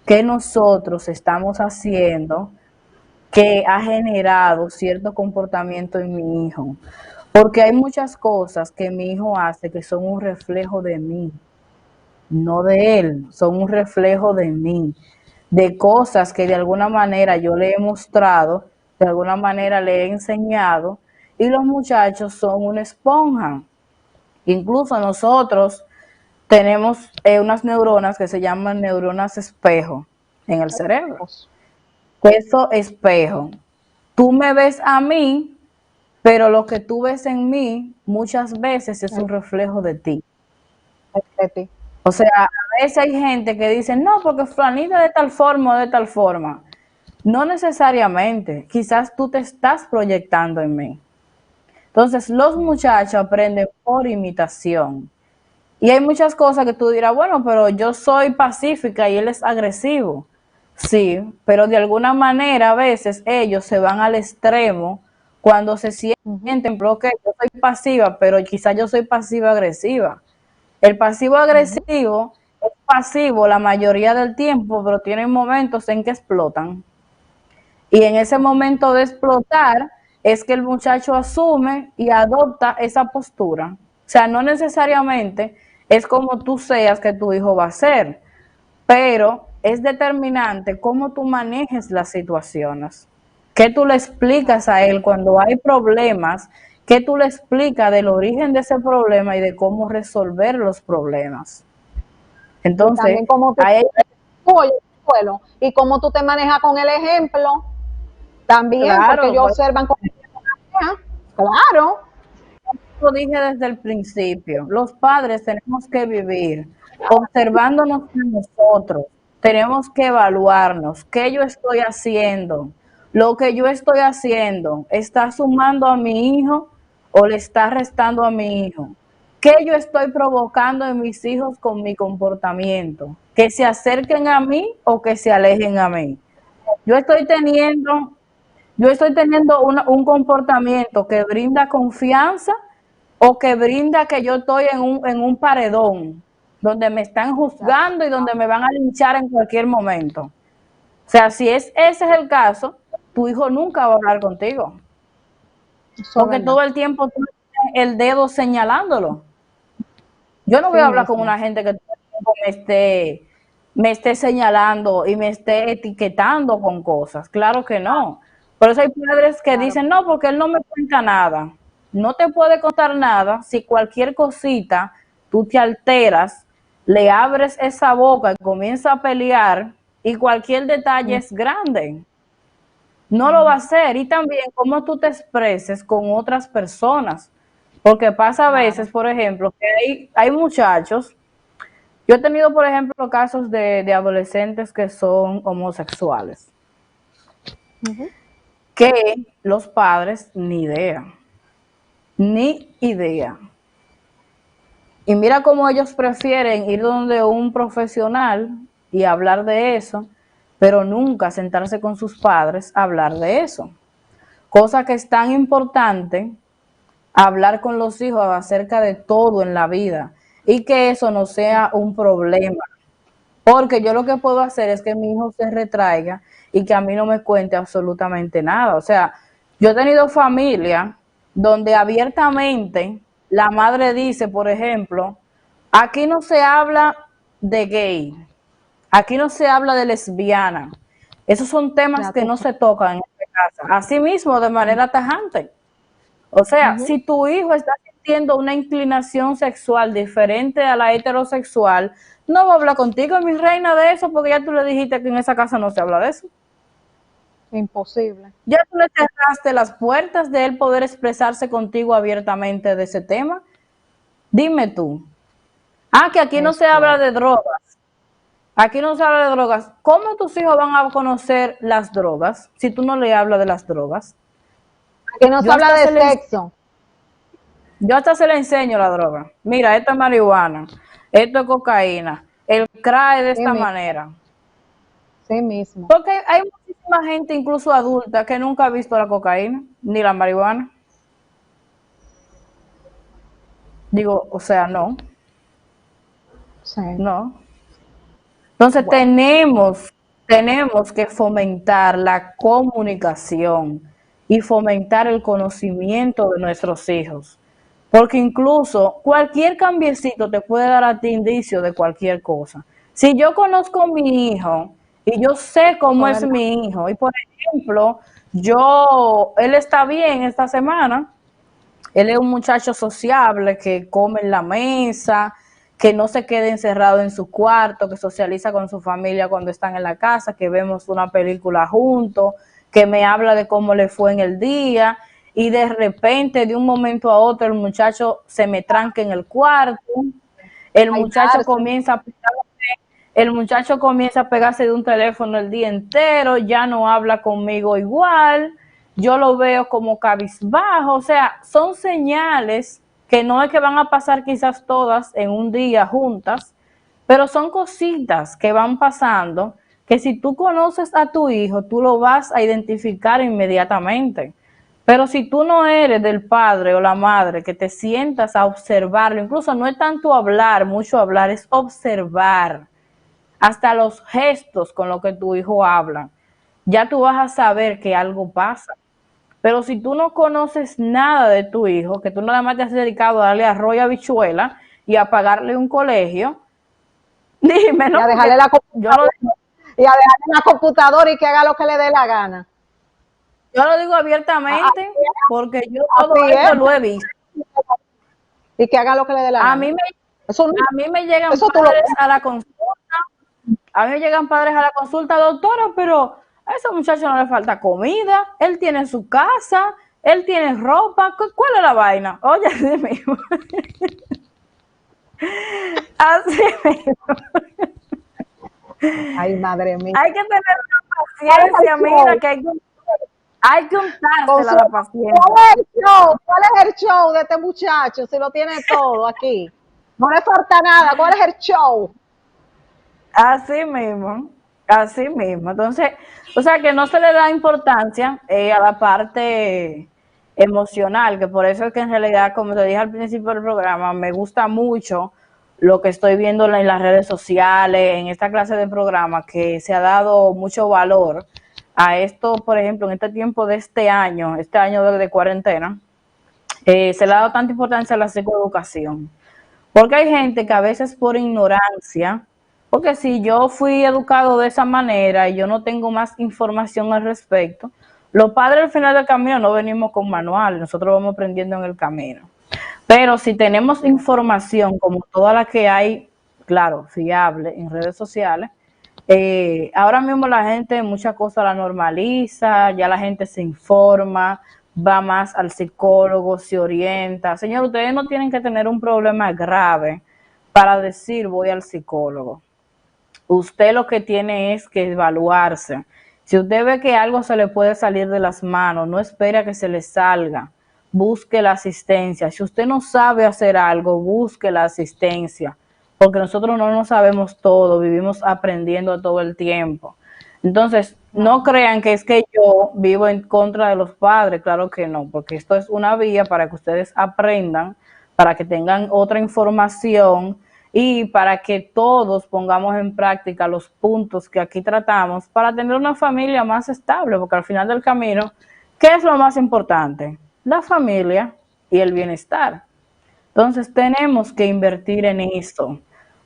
¿Qué nosotros estamos haciendo que ha generado cierto comportamiento en mi hijo? Porque hay muchas cosas que mi hijo hace que son un reflejo de mí, no de él, son un reflejo de mí, de cosas que de alguna manera yo le he mostrado, de alguna manera le he enseñado, y los muchachos son una esponja. Incluso nosotros tenemos unas neuronas que se llaman neuronas espejo en el cerebro. Eso espejo. Tú me ves a mí, pero lo que tú ves en mí muchas veces es un reflejo de ti. O sea, a veces hay gente que dice, no, porque fulanita de tal forma o de tal forma. No necesariamente, quizás tú te estás proyectando en mí. Entonces, los muchachos aprenden por imitación. Y hay muchas cosas que tú dirás, bueno, pero yo soy pacífica y él es agresivo. Sí, pero de alguna manera a veces ellos se van al extremo cuando se sienten, que yo soy pasiva, pero quizás yo soy pasiva agresiva. El pasivo agresivo es pasivo la mayoría del tiempo, pero tienen momentos en que explotan. Y en ese momento de explotar es que el muchacho asume y adopta esa postura. O sea, no necesariamente es como tú seas que tu hijo va a ser, pero es determinante cómo tú manejes las situaciones. ¿Qué tú le explicas a él cuando hay problemas? ¿Qué tú le explicas del origen de ese problema y de cómo resolver los problemas? Y Entonces, también cómo tú, hay, oye, bueno, y cómo tú te manejas con el ejemplo, también, porque claro, ellos pues, observan con claro, lo dije desde el principio, los padres tenemos que vivir observándonos a nosotros, tenemos que evaluarnos, qué yo estoy haciendo, lo que yo estoy haciendo, ¿está sumando a mi hijo o le está restando a mi hijo? ¿Qué yo estoy provocando en mis hijos con mi comportamiento? ¿Que se acerquen a mí o que se alejen a mí? Yo estoy teniendo, yo estoy teniendo un comportamiento que brinda confianza o que brinda que yo estoy en un paredón donde me están juzgando y donde me van a linchar en cualquier momento. O sea, si ese es el caso, tu hijo nunca va a hablar contigo, eso es porque verdad, todo el tiempo tú tienes el dedo señalándolo. Yo no voy a sí hablar con mismo, una gente que todo el tiempo me esté señalando y me esté etiquetando con cosas. Claro que no. Por eso hay padres que claro, dicen, no, porque él no me cuenta nada. No te puede contar nada si cualquier cosita tú te alteras, le abres esa boca y comienza a pelear y cualquier detalle es grande. No lo va a hacer. Y también cómo tú te expreses con otras personas. Porque pasa a claro, veces, por ejemplo, que hay muchachos, yo he tenido, por ejemplo, casos de adolescentes que son homosexuales, ujú, que los padres ni idea, ni idea. Y mira cómo ellos prefieren ir donde un profesional y hablar de eso, pero nunca sentarse con sus padres a hablar de eso. Cosa que es tan importante hablar con los hijos acerca de todo en la vida y que eso no sea un problema. Porque yo lo que puedo hacer es que mi hijo se retraiga y que a mí no me cuente absolutamente nada. O sea, yo he tenido familia donde abiertamente la madre dice, por ejemplo, aquí no se habla de gay, aquí no se habla de lesbiana. Esos son temas ya que tú no sabes, se tocan en esta casa. Asimismo, de manera tajante. O sea, ujú, si tu hijo está sintiendo una inclinación sexual diferente a la heterosexual, no va a hablar contigo, mi reina, de eso, porque ya tú le dijiste que en esa casa no se habla de eso. imposible, Ya tú le cerraste las puertas de él poder expresarse contigo abiertamente de ese tema. Dime tú. Ah, que aquí no es se habla fuerte, de drogas. Aquí no se habla de drogas. ¿Cómo tus hijos van a conocer las drogas si tú no le hablas de las drogas? aquí no se Yo habla hasta de se le sexo, Yo hasta se le enseño la droga. Mira, esto es marihuana, esto es cocaína, el crack es de sí esta mismo, manera. sí mismo, Porque hay muchísima gente, incluso adulta, que nunca ha visto la cocaína ni la marihuana. Digo, o sea, no, sí, no. Entonces bueno, tenemos que fomentar la comunicación y fomentar el conocimiento de nuestros hijos. Porque incluso cualquier cambiecito te puede dar a ti indicio de cualquier cosa. Si yo conozco a mi hijo y yo sé cómo eso es es verdad, mi hijo, y por ejemplo, él está bien esta semana, él es un muchacho sociable que come en la mesa, que no se quede encerrado en su cuarto, que socializa con su familia cuando están en la casa, que vemos una película juntos, que me habla de cómo le fue en el día y de repente, de un momento a otro, el muchacho se me tranca en el cuarto, el muchacho aislarse, comienza a el muchacho comienza a pegarse de un teléfono el día entero, ya no habla conmigo igual, yo lo veo como cabizbajo, o sea, son señales que no es que van a pasar quizás todas en un día juntas, pero son cositas que van pasando que si tú conoces a tu hijo, tú lo vas a identificar inmediatamente. Pero si tú no eres del padre o la madre que te sientas a observarlo, incluso no es tanto hablar, mucho hablar, es observar hasta los gestos con los que tu hijo habla, ya tú vas a saber que algo pasa. Pero si tú no conoces nada de tu hijo, que tú nada más te has dedicado a darle arroz y habichuela y a pagarle un colegio, dime, Y ¿no? a Porque dejarle la yo lo, computadora, y a dejarle la computadora y que haga lo que le dé la gana. yo lo digo abiertamente porque yo todo Así esto lo es. he visto. Y que haga lo que le dé la A gana. mí me, Eso, a mí me llegan eso tú lo padres a la consulta, a mí me llegan padres a la consulta, doctora, pero a ese muchacho no le falta comida, él tiene su casa, él tiene ropa, ¿cuál es la vaina? Oye, así mismo, así mismo. Ay, madre mía. Hay que tener una ¿Cuál es el paciencia, mira, show? que hay que untársela la Consuelo, paciencia. ¿cuál es el show? ¿Cuál es el show de este muchacho? Si lo tiene todo aquí. No le falta nada. ¿Cuál es el show? Así mismo, así mismo. Entonces, o sea que no se le da importancia a la parte emocional, que por eso es que en realidad, como te dije al principio del programa, me gusta mucho lo que estoy viendo en las redes sociales, en esta clase de programa, que se ha dado mucho valor a esto, por ejemplo, en este tiempo de este año de cuarentena, se le ha dado tanta importancia a la psicoeducación. Porque hay gente que a veces por ignorancia, porque si yo fui educado de esa manera y yo no tengo más información al respecto, los padres al final del camino no venimos con manual, nosotros vamos aprendiendo en el camino. Pero si tenemos información como toda la que hay, claro, fiable en redes sociales, ahora mismo la gente muchas cosas la normaliza, ya la gente se informa, va más al psicólogo, se orienta. Señor, ustedes no tienen que tener un problema grave para decir voy al psicólogo. Usted lo que tiene es que evaluarse. Si usted ve que algo se le puede salir de las manos, no espere a que se le salga. Busque la asistencia. Si usted no sabe hacer algo, busque la asistencia. Porque nosotros no nos sabemos todo, vivimos aprendiendo todo el tiempo. Entonces, no crean que es que yo vivo en contra de los padres, claro que no, porque esto es una vía para que ustedes aprendan, para que tengan otra información y para que todos pongamos en práctica los puntos que aquí tratamos para tener una familia más estable, porque al final del camino, ¿qué es lo más importante? La familia y el bienestar. Entonces tenemos que invertir en eso,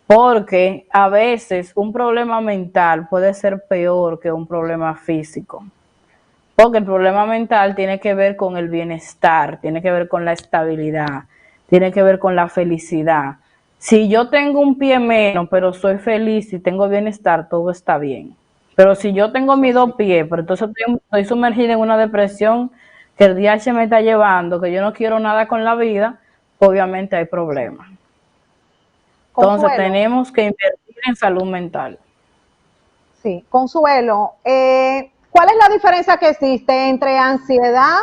porque a veces un problema mental puede ser peor que un problema físico. Porque el problema mental tiene que ver con el bienestar, tiene que ver con la estabilidad, tiene que ver con la felicidad. Si yo tengo un pie menos, pero soy feliz y tengo bienestar, todo está bien. Pero si yo tengo mis dos pies, pero entonces estoy sumergida en una depresión que el DH me está llevando, que yo no quiero nada con la vida, obviamente hay problemas. Entonces Consuelo, tenemos que invertir en salud mental. sí, Consuelo, ¿cuál es la diferencia que existe entre ansiedad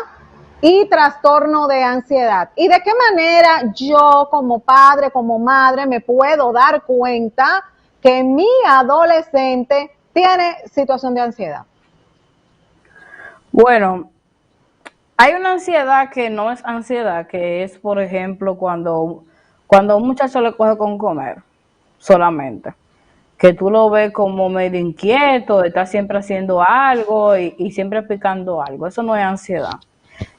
y trastorno de ansiedad? ¿Y de qué manera yo como padre, como madre, me puedo dar cuenta que mi adolescente tiene situación de ansiedad? Bueno, hay una ansiedad que no es ansiedad, que es, por ejemplo, cuando a un muchacho le coge con comer solamente, que tú lo ves como medio inquieto, está siempre haciendo algo y siempre picando algo. Eso no es ansiedad.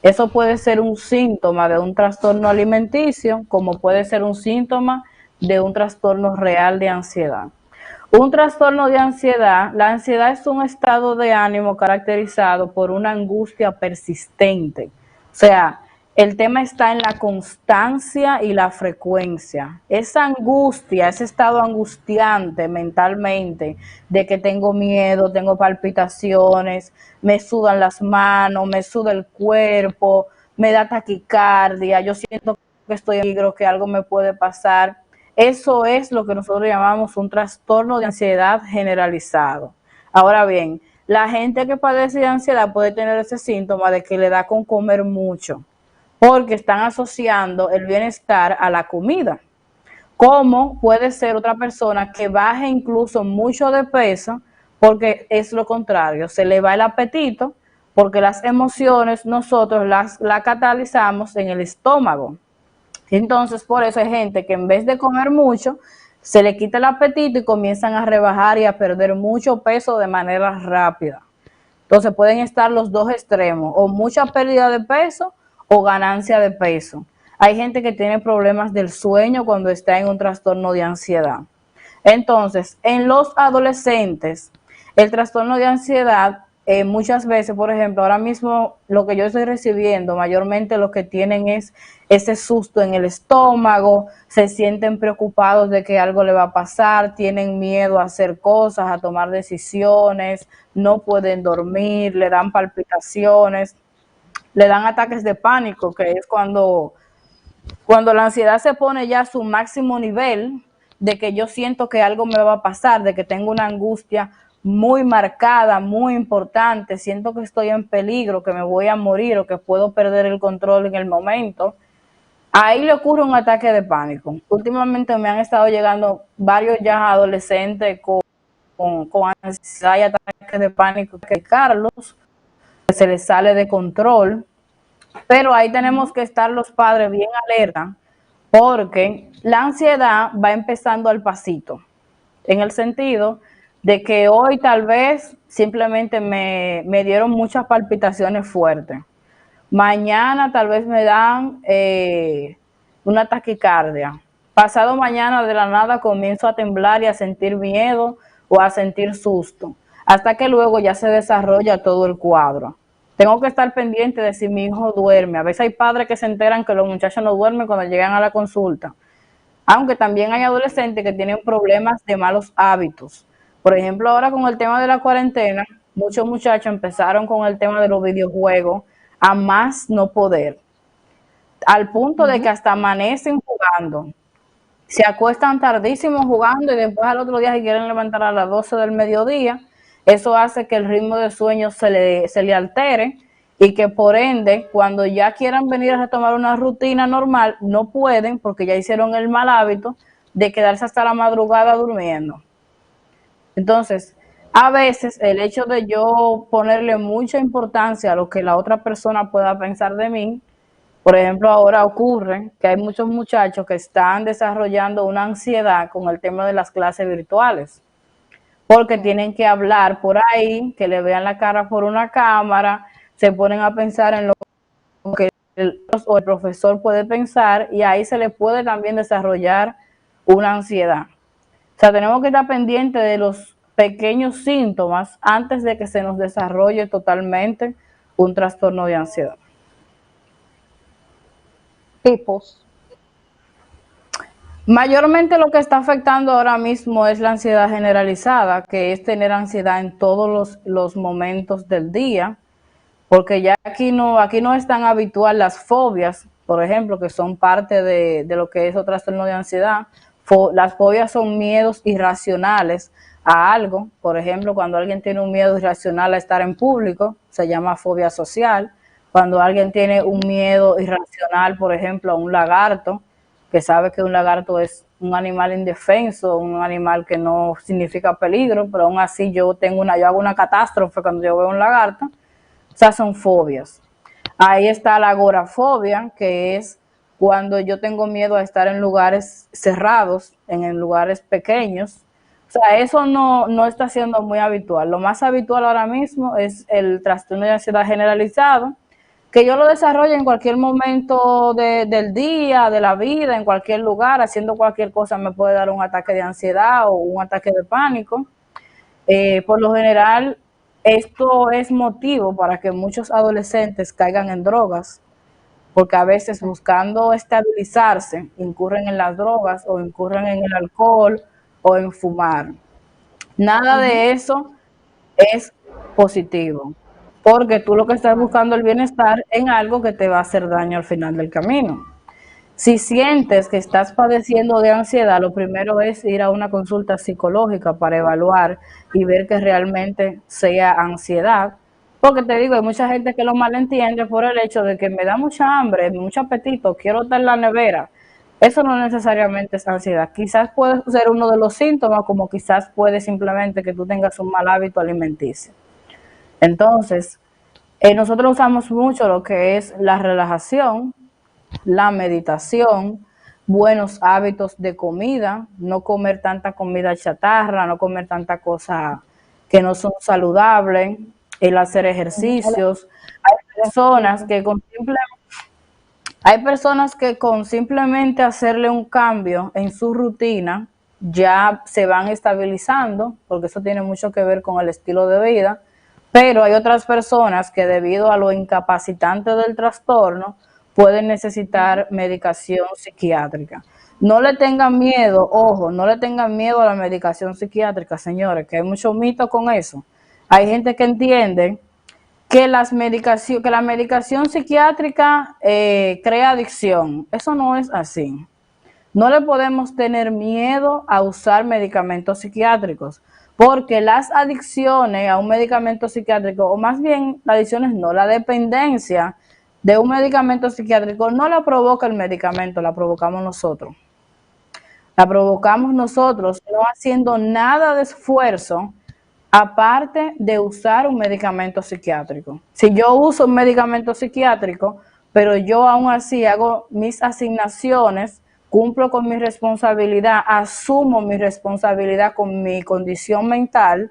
Eso puede ser un síntoma de un trastorno alimenticio, como puede ser un síntoma de un trastorno real de ansiedad. Un trastorno de ansiedad, la ansiedad es un estado de ánimo caracterizado por una angustia persistente. O sea, el tema está en la constancia y la frecuencia. Esa angustia, ese estado angustiante mentalmente, de que tengo miedo, tengo palpitaciones, me sudan las manos, me suda el cuerpo, me da taquicardia, yo siento que estoy en peligro, que algo me puede pasar. Eso es lo que nosotros llamamos un trastorno de ansiedad generalizado. Ahora bien, la gente que padece de ansiedad puede tener ese síntoma de que le da con comer mucho, porque están asociando el bienestar a la comida. Como puede ser otra persona que baje incluso mucho de peso, porque es lo contrario, se le va el apetito, porque las emociones nosotros la catalizamos en el estómago. Entonces, por eso hay gente que en vez de comer mucho, se le quita el apetito y comienzan a rebajar y a perder mucho peso de manera rápida. Entonces pueden estar los dos extremos, o mucha pérdida de peso o ganancia de peso. Hay gente que tiene problemas del sueño cuando está en un trastorno de ansiedad. Entonces, en los adolescentes, el trastorno de ansiedad, muchas veces, por ejemplo, ahora mismo lo que yo estoy recibiendo, mayormente lo que tienen es ese susto en el estómago, se sienten preocupados de que algo le va a pasar, tienen miedo a hacer cosas, a tomar decisiones, no pueden dormir, le dan palpitaciones, le dan ataques de pánico, que es cuando la ansiedad se pone ya a su máximo nivel, de que yo siento que algo me va a pasar, de que tengo una angustia muy marcada, muy importante, siento que estoy en peligro, que me voy a morir o que puedo perder el control en el momento, ahí le ocurre un ataque de pánico. Últimamente me han estado llegando varios ya adolescentes con ansiedad y ataques de pánico, que Carlos, que se les sale de control, pero ahí tenemos que estar los padres bien alerta, porque la ansiedad va empezando al pasito, en el sentido de que hoy tal vez simplemente me dieron muchas palpitaciones fuertes. Mañana tal vez me dan una taquicardia. Pasado mañana de la nada comienzo a temblar y a sentir miedo o a sentir susto, hasta que luego ya se desarrolla todo el cuadro. Tengo que estar pendiente de si mi hijo duerme. A veces hay padres que se enteran que los muchachos no duermen cuando llegan a la consulta. Aunque también hay adolescentes que tienen problemas de malos hábitos. Por ejemplo, ahora con el tema de la cuarentena, muchos muchachos empezaron con el tema de los videojuegos a más no poder, al punto de que hasta amanecen jugando. Se acuestan tardísimo jugando y después al otro día se quieren levantar a las 12 del mediodía. Eso hace que el ritmo de sueño se le altere y que por ende, cuando ya quieran venir a retomar una rutina normal, no pueden porque ya hicieron el mal hábito de quedarse hasta la madrugada durmiendo. Entonces, a veces el hecho de yo ponerle mucha importancia a lo que la otra persona pueda pensar de mí, por ejemplo, ahora ocurre que hay muchos muchachos que están desarrollando una ansiedad con el tema de las clases virtuales, porque tienen que hablar por ahí, que le vean la cara por una cámara, se ponen a pensar en lo que el profesor puede pensar y ahí se le puede también desarrollar una ansiedad. O sea, tenemos que estar pendientes de los pequeños síntomas antes de que se nos desarrolle totalmente un trastorno de ansiedad. Tipos. Mayormente lo que está afectando ahora mismo es la ansiedad generalizada, que es tener ansiedad en todos los momentos del día, porque ya aquí no es tan habitual las fobias, por ejemplo, que son parte de lo que es otro trastorno de ansiedad. Las fobias son miedos irracionales a algo, por ejemplo, cuando alguien tiene un miedo irracional a estar en público, se llama fobia social. Cuando alguien tiene un miedo irracional, por ejemplo, a un lagarto, que sabe que un lagarto es un animal indefenso, un animal que no significa peligro, pero aún así yo hago una catástrofe cuando yo veo un lagarto. O sea, son fobias. Ahí está la agorafobia, que es cuando yo tengo miedo a estar en lugares cerrados, en lugares pequeños. O sea, eso no está siendo muy habitual. Lo más habitual ahora mismo es el trastorno de ansiedad generalizado, que yo lo desarrollo en cualquier momento del día, de la vida, en cualquier lugar, haciendo cualquier cosa me puede dar un ataque de ansiedad o un ataque de pánico. Por lo general, esto es motivo para que muchos adolescentes caigan en drogas, porque a veces buscando estabilizarse, incurren en las drogas o incurren en el alcohol o en fumar. Nada de eso es positivo, porque tú lo que estás buscando es el bienestar en algo que te va a hacer daño al final del camino. Si sientes que estás padeciendo de ansiedad, lo primero es ir a una consulta psicológica para evaluar y ver que realmente sea ansiedad. Porque te digo, hay mucha gente que lo malentiende por el hecho de que me da mucha hambre, mucho apetito, quiero estar en la nevera. Eso no necesariamente es ansiedad. Quizás puede ser uno de los síntomas, como quizás puede simplemente que tú tengas un mal hábito alimenticio. Entonces, Nosotros usamos mucho lo que es la relajación, la meditación, buenos hábitos de comida, no comer tanta comida chatarra, no comer tanta cosa que no son saludables, el hacer El ejercicios. Hay personas ejercicio. que con simple Hay personas que con simplemente hacerle un cambio en su rutina ya se van estabilizando, porque eso tiene mucho que ver con el estilo de vida, pero hay otras personas que debido a lo incapacitante del trastorno pueden necesitar medicación psiquiátrica. No le tengan miedo, ojo, no le tengan miedo a la medicación psiquiátrica, señores, que hay mucho mito con eso. Hay gente que entiende que la medicación psiquiátrica crea adicción. Eso no es así. No le podemos tener miedo a usar medicamentos psiquiátricos, porque las adicciones a un medicamento psiquiátrico, o más bien las adicciones no, la dependencia de un medicamento psiquiátrico no la provoca el medicamento, la provocamos nosotros. La provocamos nosotros no haciendo nada de esfuerzo aparte de usar un medicamento psiquiátrico. Si yo uso un medicamento psiquiátrico, pero yo aún así hago mis asignaciones, cumplo con mi responsabilidad, asumo mi responsabilidad con mi condición mental,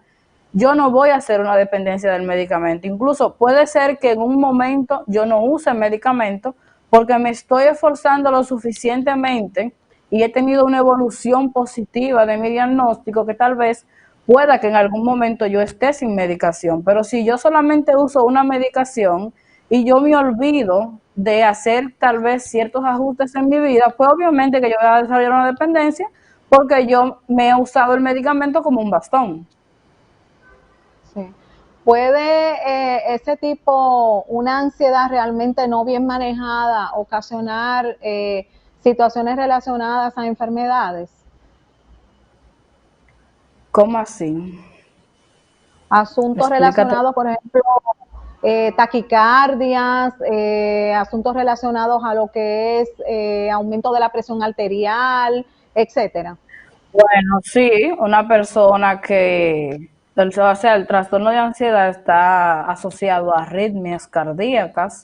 yo no voy a hacer una dependencia del medicamento. Incluso puede ser que en un momento yo no use el medicamento porque me estoy esforzando lo suficientemente y he tenido una evolución positiva de mi diagnóstico que tal vez pueda que en algún momento yo esté sin medicación. Pero si yo solamente uso una medicación y yo me olvido de hacer tal vez ciertos ajustes en mi vida, pues obviamente que yo voy a desarrollar una dependencia porque yo me he usado el medicamento como un bastón. Sí. ¿Puede ese tipo, una ansiedad realmente no bien manejada, ocasionar situaciones relacionadas a enfermedades? ¿Cómo así? Asuntos Explícate. relacionados, por ejemplo, taquicardias, asuntos relacionados a lo que es aumento de la presión arterial, etcétera. Bueno, sí, una persona o sea, el trastorno de ansiedad está asociado a arritmias cardíacas,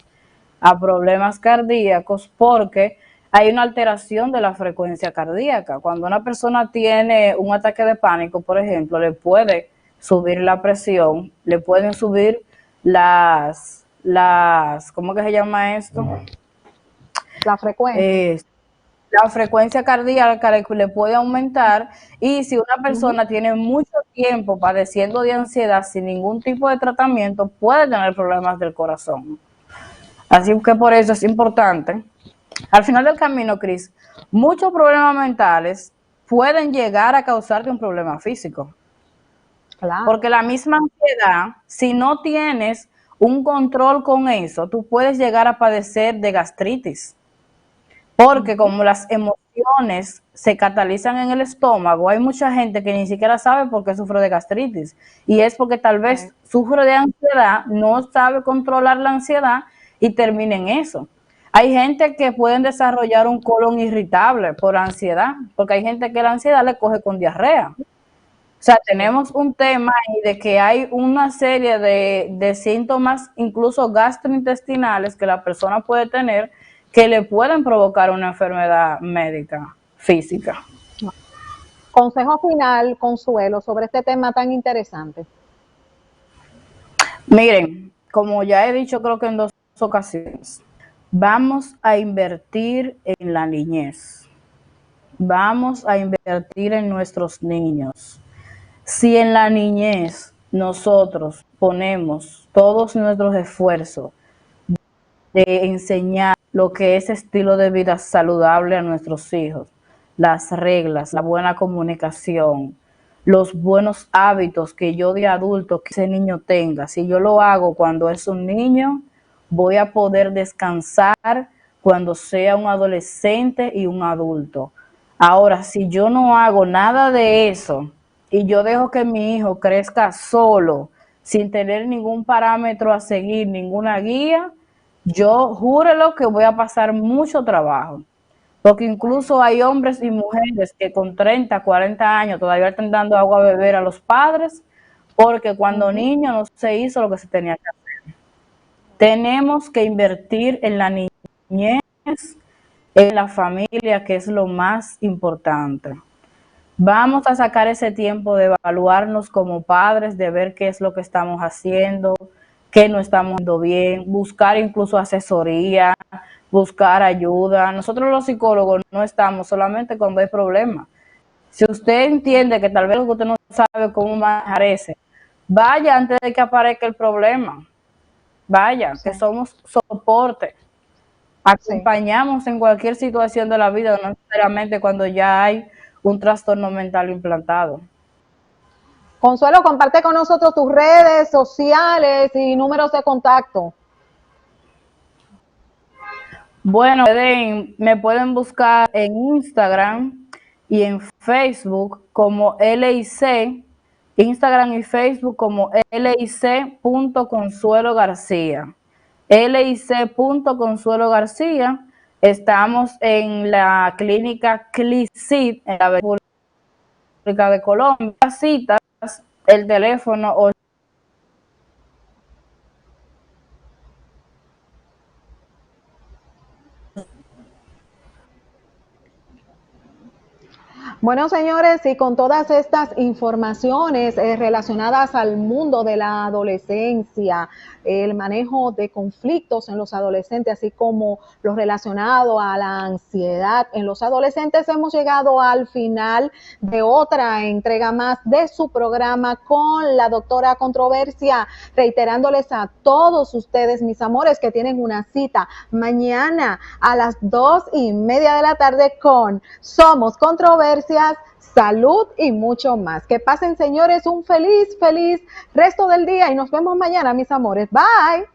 a problemas cardíacos, porque hay una alteración de la frecuencia cardíaca. Cuando una persona tiene un ataque de pánico, por ejemplo, le puede subir la presión, le pueden subir ¿cómo que se llama esto? La frecuencia. Eh, la frecuencia cardíaca le puede aumentar y si una Uh -huh. persona tiene mucho tiempo padeciendo de ansiedad sin ningún tipo de tratamiento, puede tener problemas del corazón. Así que por eso es importante. Al final del camino, Cris, muchos problemas mentales pueden llegar a causarte un problema físico. Claro. Porque la misma ansiedad, si no tienes un control con eso, tú puedes llegar a padecer de gastritis. Uh Porque -huh. como las emociones se catalizan en el estómago, hay mucha gente que ni siquiera sabe por qué sufre de gastritis. Y es porque tal Sí. vez sufre de ansiedad, no sabe controlar la ansiedad y termina en eso. Hay gente que pueden desarrollar un colon irritable por ansiedad, porque hay gente que la ansiedad le coge con diarrea. O sea, Sí. tenemos un tema ahí de que hay una serie de síntomas, incluso gastrointestinales, que la persona puede tener que le pueden provocar una enfermedad médica, física. Consejo final, Consuelo, sobre este tema tan interesante. Miren, como ya he dicho creo que en 2 ocasiones, vamos a invertir en la niñez, vamos a invertir en nuestros niños. Si en la niñez nosotros ponemos todos nuestros esfuerzos de enseñar lo que es estilo de vida saludable a nuestros hijos, las reglas, la buena comunicación, los buenos hábitos que yo de adulto que ese niño tenga. Si yo lo hago cuando es un niño, voy a poder descansar cuando sea un adolescente y un adulto. Ahora, si yo no hago nada de eso y yo dejo que mi hijo crezca solo, sin tener ningún parámetro a seguir, ninguna guía, yo júrelo que voy a pasar mucho trabajo, porque incluso hay hombres y mujeres que con 30, 40 años todavía están dando agua a beber a los padres, porque Uh cuando -huh. niño no se hizo lo que se tenía que hacer. Tenemos que invertir en la niñez, en la familia, que es lo más importante. Vamos a sacar ese tiempo de evaluarnos como padres, de ver qué es lo que estamos haciendo, qué no estamos haciendo bien, buscar incluso asesoría, buscar ayuda. Nosotros los psicólogos no estamos solamente cuando hay problemas. Si usted entiende que tal vez usted no sabe cómo manejar ese, vaya antes de que aparezca el problema. Vaya, Sí, que somos soporte. sí. Acompañamos en cualquier situación de la vida, no necesariamente cuando ya hay un trastorno mental implantado. Consuelo, comparte con nosotros tus redes sociales y números de contacto. Bueno, me pueden buscar en Instagram y en Facebook como LIC, Instagram y Facebook como LIC.Consuelo García. LIC.Consuelo García. Estamos en la clínica CLICIT en la República de Colombia. Citas, el teléfono Bueno, señores, y con todas estas informaciones relacionadas al mundo de la adolescencia, el manejo de conflictos en los adolescentes, así como lo relacionado a la ansiedad en los adolescentes, hemos llegado al final de otra entrega más de su programa con la doctora Controversia, reiterándoles a todos ustedes, mis amores, que tienen una cita mañana a las 2:30 de la tarde con Somos Controversias, Salud y mucho más. Que pasen, señores, un feliz resto del día y nos vemos mañana, mis amores. Bye.